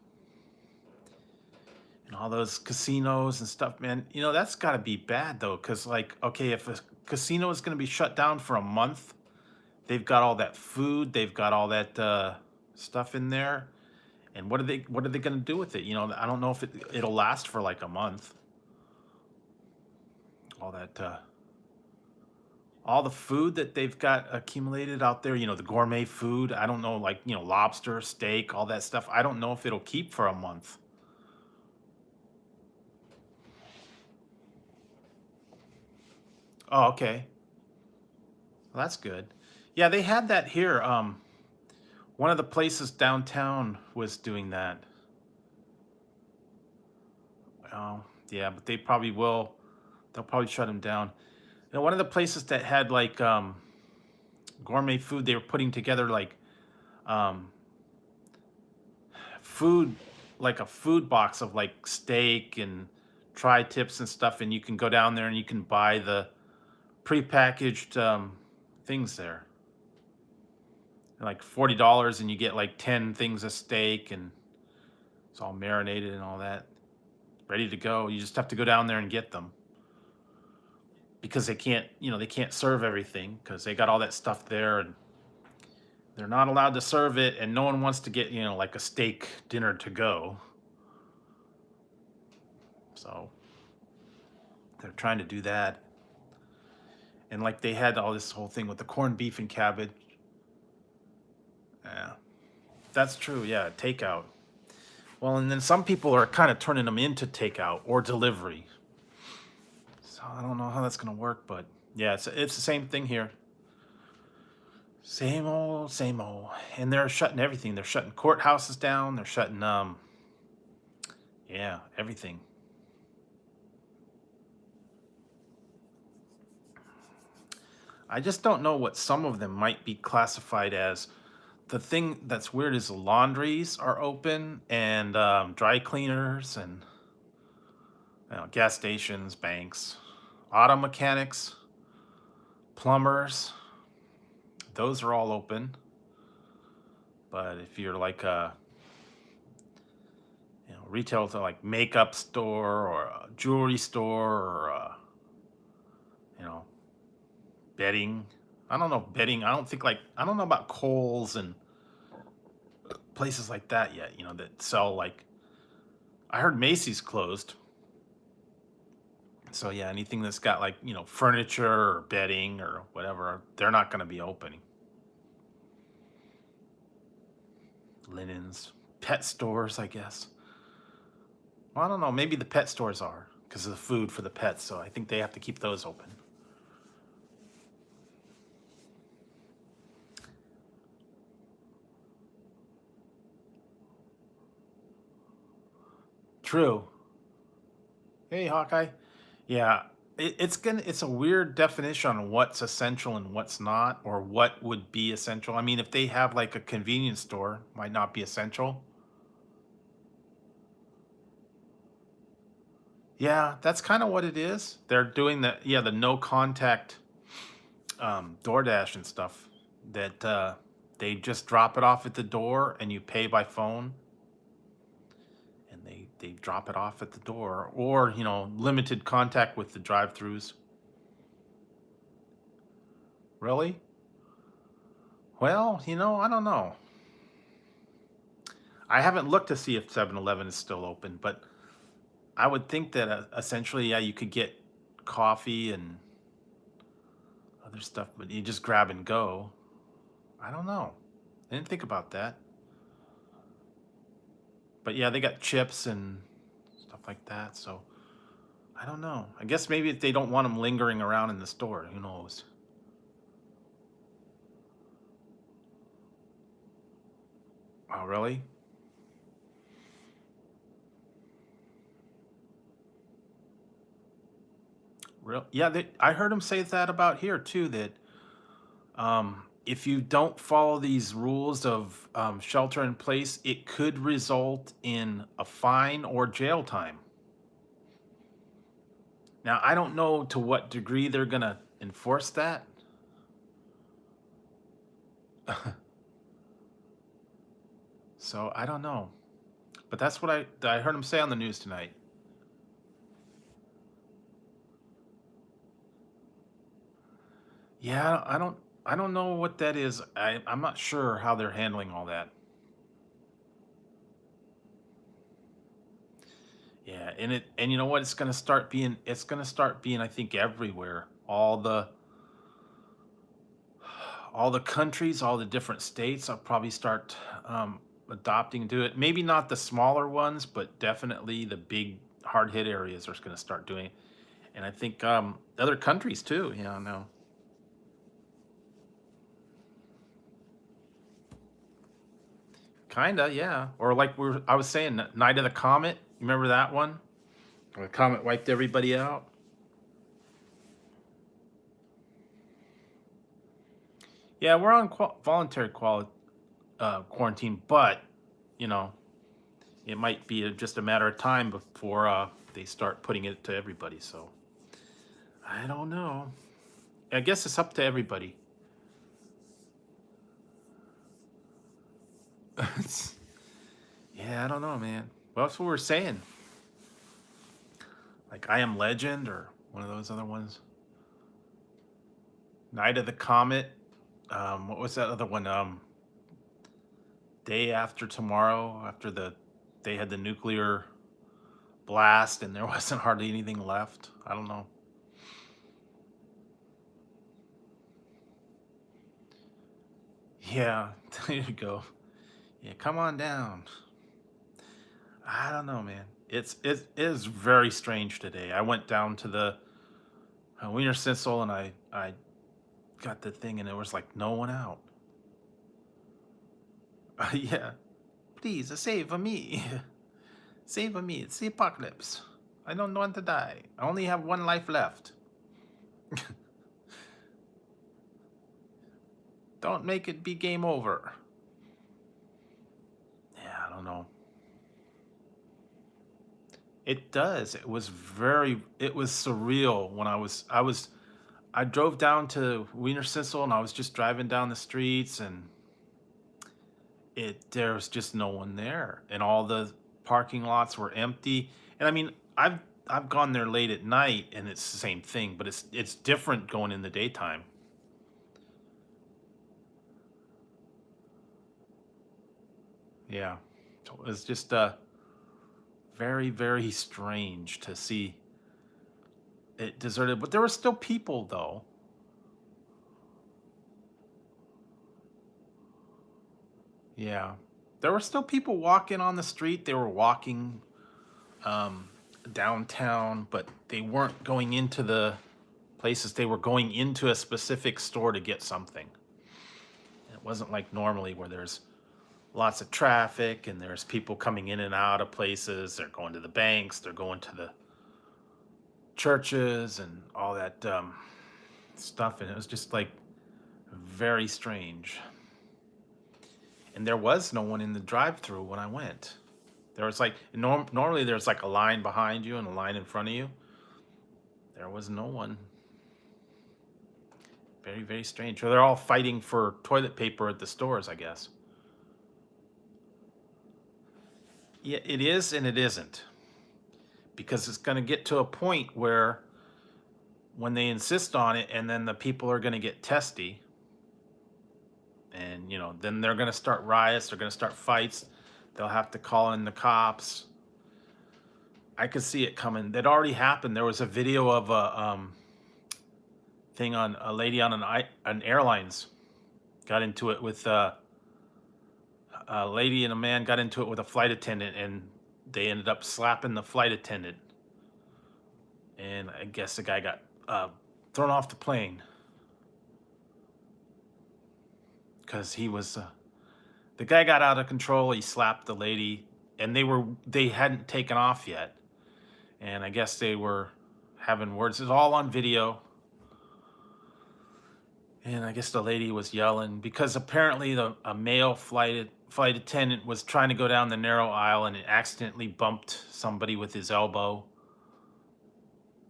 And all those casinos and stuff, man, that's got to be bad though, because like, okay, if a casino is going to be shut down for a month, they've got all that food, they've got all that stuff in there, And what are they going to do with it? I don't know if it'll last for like a month. All that all the food that they've got accumulated out there, the gourmet food. I don't know, like, lobster, steak, all that stuff. I don't know if it'll keep for a month. Oh, okay. Well, that's good. Yeah, they had that here. One of the places downtown was doing that. Oh, yeah, but they probably will. They'll probably shut them down. One of the places that had like gourmet food, they were putting together like um, food, like a food box of like steak and tri-tips and stuff, and you can go down there and you can buy the prepackaged things there. They're like $40, and you get like 10 things of steak, and it's all marinated and all that, ready to go. You just have to go down there and get them because they can't serve everything because they got all that stuff there, and they're not allowed to serve it, and no one wants to get like a steak dinner to go. So they're trying to do that. And like they had all this whole thing with the corned beef and cabbage. Yeah, that's true. Yeah, takeout. Well, and then some people are kind of turning them into takeout or delivery. So I don't know how that's gonna work, but yeah, it's the same thing here. Same old, same old. And they're shutting everything. They're shutting courthouses down. They're shutting yeah, everything. I just don't know what some of them might be classified as. The thing that's weird is the laundries are open, and dry cleaners, and gas stations, banks, auto mechanics, plumbers. Those are all open. But if you're like a retail to like makeup store or a jewelry store or you know bedding. I don't know if bedding. I don't know about Kohl's and places like that yet. That sell like I heard Macy's closed. So yeah, anything that's got like furniture or bedding or whatever, they're not going to be opening. Linens, pet stores, I guess. Well, I don't know. Maybe the pet stores are because of the food for the pets. So I think they have to keep those open. True. Hey, Hawkeye. Yeah, it's a weird definition on what's essential and what's not, or what would be essential. I mean, if they have like a convenience store, might not be essential. Yeah, that's kind of what it is. They're doing the no contact DoorDash and stuff that they just drop it off at the door and you pay by phone, and they drop it off at the door, or limited contact with the drive-throughs. Really? Well, I don't know. I haven't looked to see if 7-Eleven is still open, but I would think that essentially, yeah, you could get coffee and other stuff, but you just grab and go. I don't know. I didn't think about that. But yeah, they got chips and stuff like that. So I don't know. I guess maybe if they don't want them lingering around in the store, who knows? Oh, really? Real? Yeah, I heard him say that about here too. That if you don't follow these rules of shelter in place, it could result in a fine or jail time. Now, I don't know to what degree they're gonna enforce that. So I don't know, but that's what I heard him say on the news tonight. Yeah, I don't know what that is. I'm not sure how they're handling all that. and you know what? It's gonna start being, I think, everywhere. All the countries, all the different states, I'll probably start adopting to it. Maybe not the smaller ones, but definitely the big hard hit areas are going to start doing it. And I think other countries too. Yeah, no, kinda, yeah. Or like I was saying, Night of the Comet. You remember that one? Where the comet wiped everybody out. Yeah, we're on voluntary quarantine, but you know, it might be just a matter of time before they start putting it to everybody. So I don't know. I guess it's up to everybody. It's- yeah, I don't know, man. Well, that's what we're saying. Like I Am Legend or one of those other ones. Night of the Comet. What was that other one? Day After Tomorrow. After they had the nuclear blast and there wasn't hardly anything left. I don't know. Yeah, there you go. Yeah, come on down. I don't know, man. It is very strange today. I went down to the Wiener Schnitzel and I got the thing and it was like no one out. Yeah, please save me, save me. It's the apocalypse. I don't want to die. I only have one life left. Don't make it be game over. Yeah, I don't know. It does. It was surreal when I drove down to Wiener Schnitzel and I was just driving down the streets and there was just no one there and all the parking lots were empty. And I mean, I've gone there late at night and it's the same thing, but it's different going in the daytime. Yeah. So it was just very, very strange to see it deserted, but there were still people though. Yeah. There were still people walking on the street. They were walking um, downtown, but they weren't going into the places. They were going into a specific store to get something. It wasn't like normally where there's lots of traffic and there's people coming in and out of places. They're going to the banks, they're going to the churches and all that stuff. And it was just like very strange. And there was no one in the drive-through when I went. There was like normally there's like a line behind you and a line in front of you. There was no one. Very, very strange. So they're all fighting for toilet paper at the stores, I guess. Yeah, it is and it isn't. Because it's going to get to a point where when they insist on it and then the people are going to get testy and then they're going to start riots, they're going to start fights. They'll have to call in the cops. I could see it coming. That already happened. There was a video of a thing on a lady on an airlines got into it with a lady and a man got into it with a flight attendant, and they ended up slapping the flight attendant. And I guess the guy got thrown off the plane because the guy got out of control. He slapped the lady, and they hadn't taken off yet, and I guess they were having words. It's all on video. And I guess the lady was yelling because apparently a male flight attendant was trying to go down the narrow aisle and it accidentally bumped somebody with his elbow.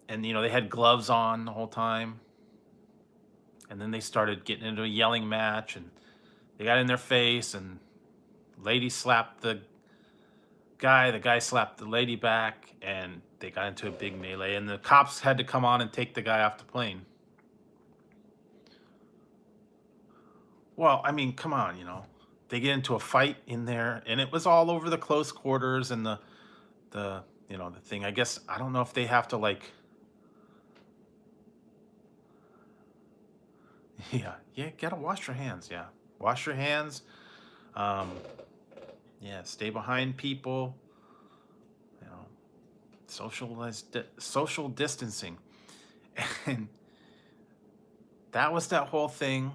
And they had gloves on the whole time. And then they started getting into a yelling match and they got in their face and the lady slapped the guy slapped the lady back and they got into a big melee and the cops had to come on and take the guy off the plane. Well, I mean, come on, they get into a fight in there, and it was all over the close quarters and the The thing. I guess I don't know if they have to like, yeah, yeah, gotta wash your hands. Yeah, wash your hands. Um, yeah, stay behind people. You know, social distancing, and that was that whole thing.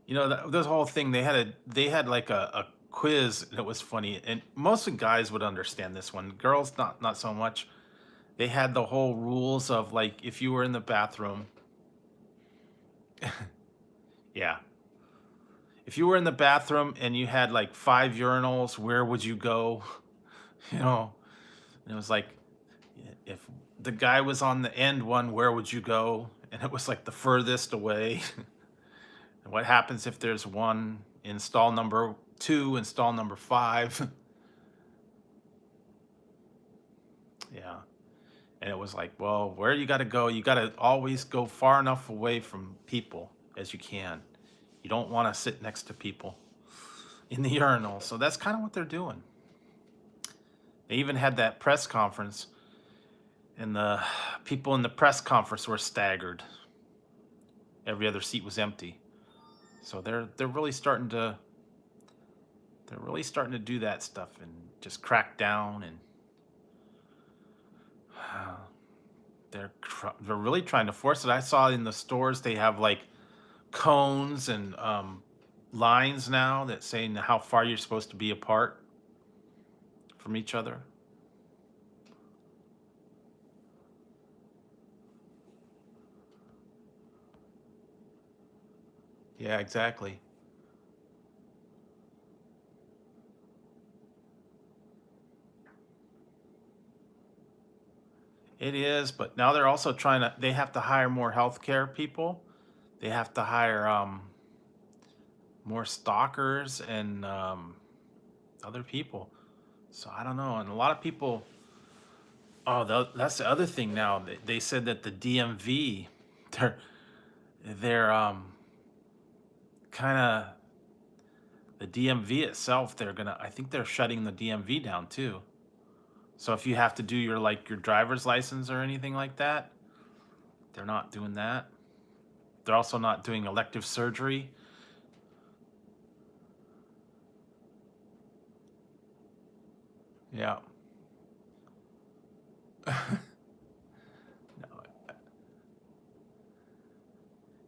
This whole thing. They had like a quiz that was funny, and most of the guys would understand this one. Girls, not so much. They had the whole rules of like if you were in the bathroom. Yeah. If you were in the bathroom and you had like five urinals, where would you go? You know, and it was like, if the guy was on the end one, where would you go? And it was like the furthest away. And what happens if there's one in stall number two and stall number five? Yeah. And it was like, well, where you got to go, you got to always go far enough away from people as you can. You don't want to sit next to people in the urinal. So that's kind of what they're doing. They even had that press conference, and the people in the press conference were staggered. Every other seat was empty. So they're really starting to do that stuff and just crack down, and they're really trying to force it. I saw in the stores they have like cones and lines now that saying how far you're supposed to be apart from each other. Yeah, exactly. It is, but now they're also they have to hire more healthcare people. They have to hire more stalkers and other people. So I don't know. And a lot of people, oh, that's the other thing now. They said that the DMV, they're kind of, the DMV itself, I think they're shutting the DMV down too. So if you have to do your driver's license or anything like that, they're not doing that. They're also not doing elective surgery. Yeah.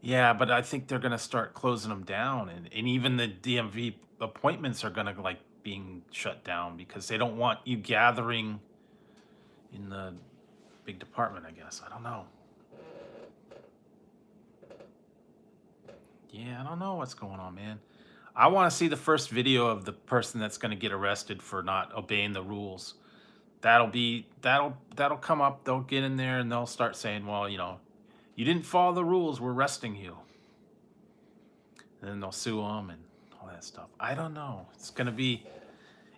Yeah, but I think they're gonna start closing them down, and even the DMV appointments are gonna like being shut down because they don't want you gathering in the big department, I guess. I don't know. Yeah, I don't know what's going on, man. I want to see the first video of the person that's gonna get arrested for not obeying the rules. That'll come up. They'll get in there and they'll start saying, well, you didn't follow the rules. We're arresting you. And then they'll sue them and all that stuff. I don't know. It's gonna be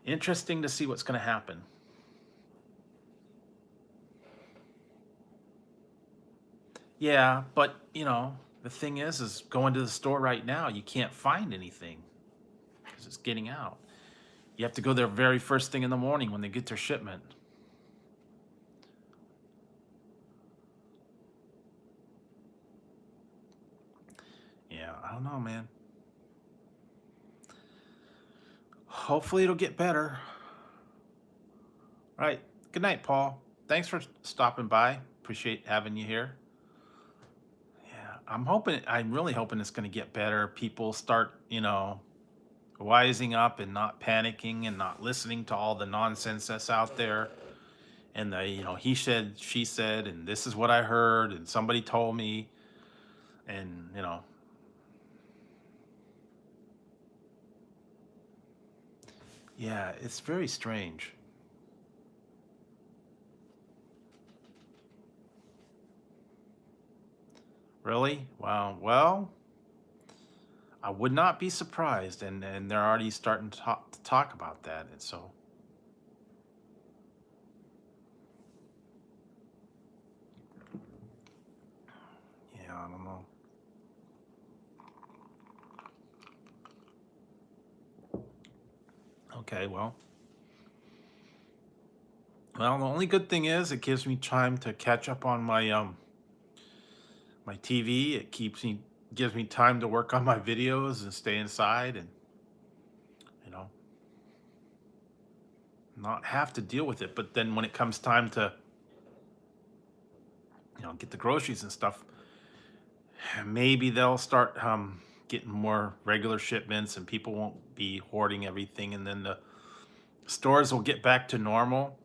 interesting to see what's going to happen. Yeah, but the thing is going to the store right now, you can't find anything because it's getting out. You have to go there very first thing in the morning when they get their shipment. Yeah, I don't know, man. Hopefully it'll get better. All right. Good night, Paul. Thanks for stopping by. Appreciate having you here. Yeah, I'm really hoping it's going to get better. People start, wising up and not panicking and not listening to all the nonsense that's out there. And he said, she said, and this is what I heard, and somebody told me, and yeah, it's very strange. Really? Wow. Well, I would not be surprised, and they're already starting to talk about that, and so yeah, I don't know. Okay, well, Well, the only good thing is it gives me time to catch up on my TV. It gives me time to work on my videos and stay inside and you know not have to deal with it. But then when it comes time to get the groceries and stuff, maybe they'll start getting more regular shipments and people won't be hoarding everything, and then the stores will get back to normal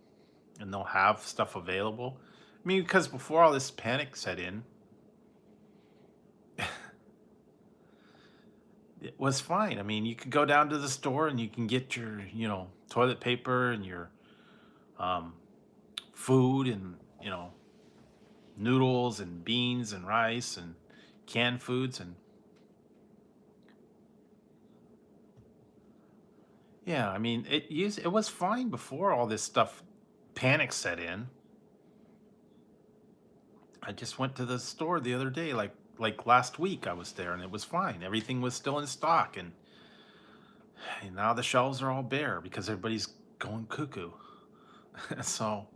and they'll have stuff available. I mean, because before all this panic set in, it was fine. I mean, you could go down to the store and you can get your, toilet paper and your um, food and, noodles and beans and rice and canned foods. And yeah, I mean, it was fine before all this stuff panic set in. I just went to the store the other day, like last week I was there and it was fine. Everything was still in stock, and now the shelves are all bare because everybody's going cuckoo. So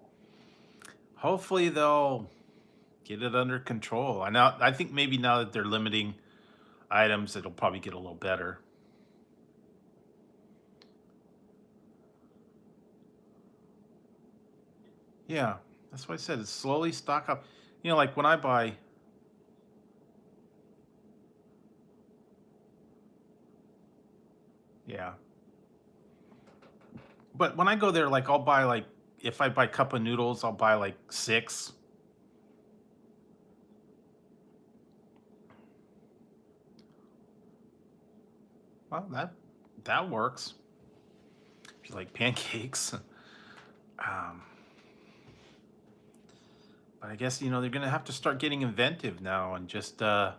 hopefully they'll get it under control. I think maybe now that they're limiting items, it'll probably get a little better. Yeah, that's what I said. It's slowly stock up. Like when I buy, yeah. But when I go there, like I'll buy like if I buy cup of noodles, I'll buy like six. Well, that works. If you like pancakes. Um, but I guess they're gonna have to start getting inventive now and just go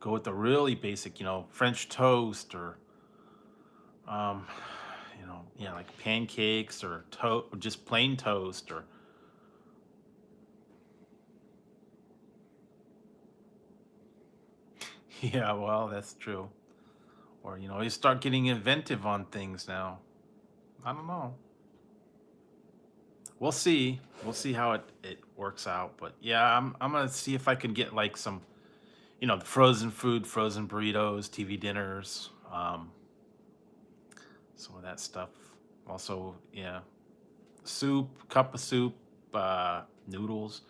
with the really basic, French toast or um, yeah, like pancakes or just plain toast or yeah, well, that's true. Or you start getting inventive on things now. I don't know. We'll see. We'll see how it works out. But yeah, I'm gonna see if I can get like some, the frozen food, frozen burritos, TV dinners, some of that stuff. Also, yeah, soup, cup of soup, noodles,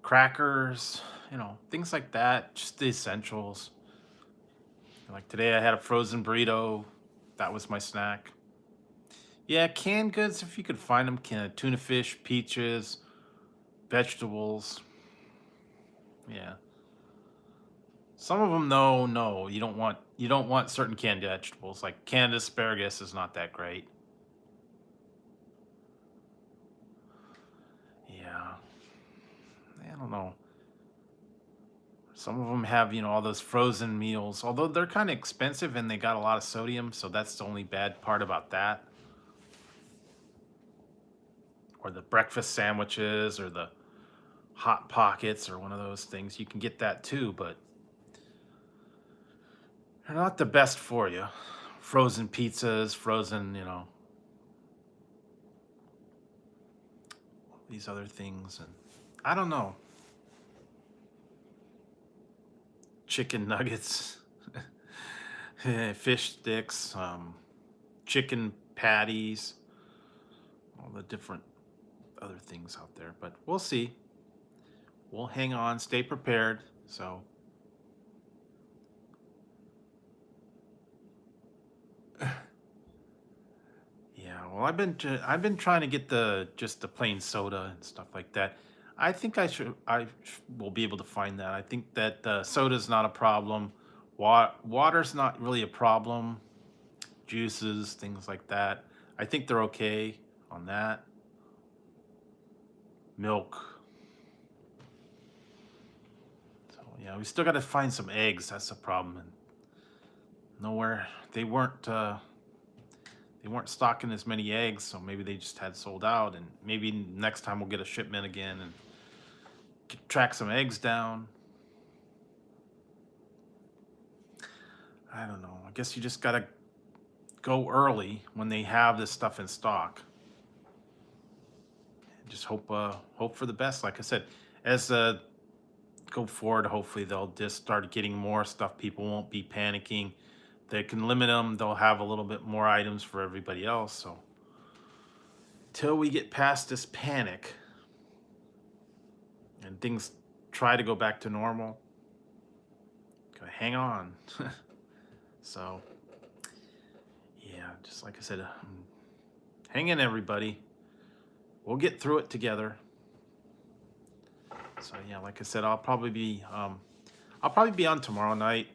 crackers, things like that. Just the essentials. Like today, I had a frozen burrito. That was my snack. Yeah, canned goods if you could find them. Tuna fish, peaches, vegetables. Yeah. Some of them, no, you don't want certain canned vegetables. Like canned asparagus is not that great. Yeah, I don't know. Some of them have all those frozen meals, although they're kind of expensive and they got a lot of sodium, so that's the only bad part about that. Or the breakfast sandwiches or the hot pockets or one of those things. You can get that too, but they're not the best for you. Frozen pizzas, frozen, these other things, and I don't know. Chicken nuggets, fish sticks, chicken patties, all the different other things out there. But we'll see. We'll hang on, stay prepared. So, yeah. Well, I've been trying to get the plain soda and stuff like that. I think will be able to find that. I think that soda's not a problem. Water's not really a problem. Juices, things like that. I think they're okay on that. Milk. So yeah, we still got to find some eggs. That's the problem. And nowhere they weren't stocking as many eggs, so maybe they just had sold out. And maybe next time we'll get a shipment again and track some eggs down. I don't know. I guess you just got to go early when they have this stuff in stock. just hope for the best. Like I said, as go forward, hopefully they'll just start getting more stuff. People won't be panicking. They can limit them. They'll have a little bit more items for everybody else. So till we get past this panic and things try to go back to normal, gotta hang on. So yeah, just like I said, hang in, everybody. We'll get through it together. So yeah, like I said, I'll probably be on tomorrow night,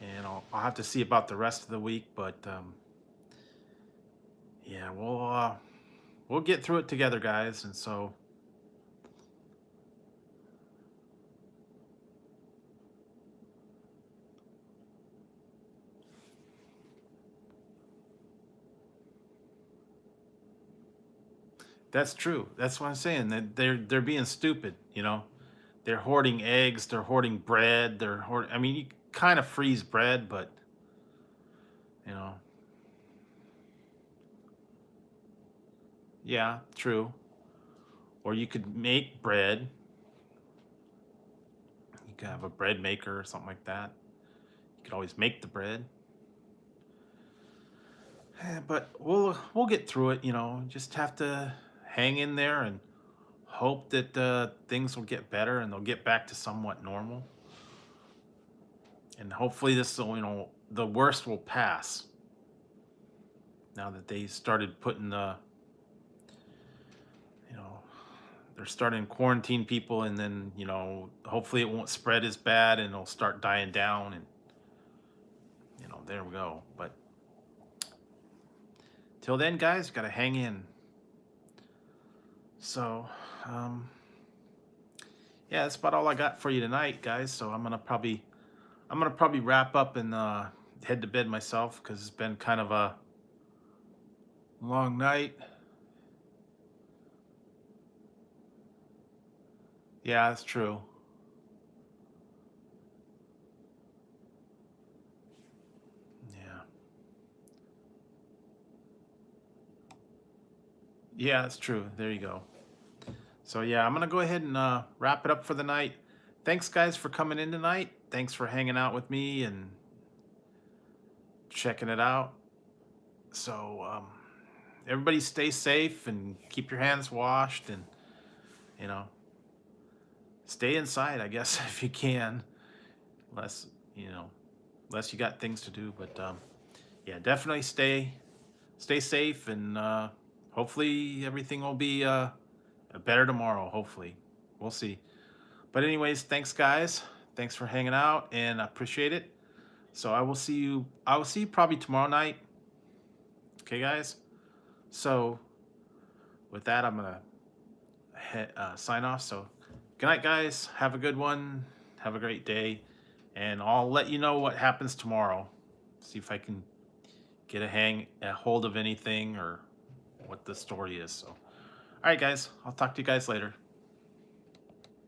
and I'll have to see about the rest of the week. But yeah, we'll get through it together, guys. And so that's true. That's what I'm saying. That they're being stupid. You know, they're hoarding eggs. They're hoarding bread. They're hoarding. I mean, you kind of freeze bread, but you know, yeah, true. Or you could make bread. You could have a bread maker or something like that. You could always make the bread. But we'll get through it. You know, just have to hang in there and hope that things will get better and they'll get back to somewhat normal. And hopefully this will, the worst will pass. Now that they started putting you know, they're starting to quarantine people, and then, hopefully it won't spread as bad and it'll start dying down, and, there we go. But till then, guys, gotta hang in. So, yeah, that's about all I got for you tonight, guys. So I'm gonna probably wrap up and head to bed myself, because it's been kind of a long night. Yeah, that's true. Yeah. Yeah, that's true. There you go. So yeah, I'm gonna go ahead and wrap it up for the night. Thanks, guys, for coming in tonight. Thanks for hanging out with me and checking it out. So everybody stay safe and keep your hands washed, and you know stay inside, I guess, if you can, unless unless you got things to do. But yeah, definitely stay safe, and hopefully everything will be better tomorrow. Hopefully, we'll see. But anyways, thanks, guys. Thanks for hanging out, and I appreciate it. So I will see you probably tomorrow night. Okay, guys. So with that, I'm gonna sign off. So good night, guys. Have a good one. Have a great day, and I'll let you know what happens tomorrow. See if I can get a hold of anything, or what the story is. So, all right, guys. I'll talk to you guys later.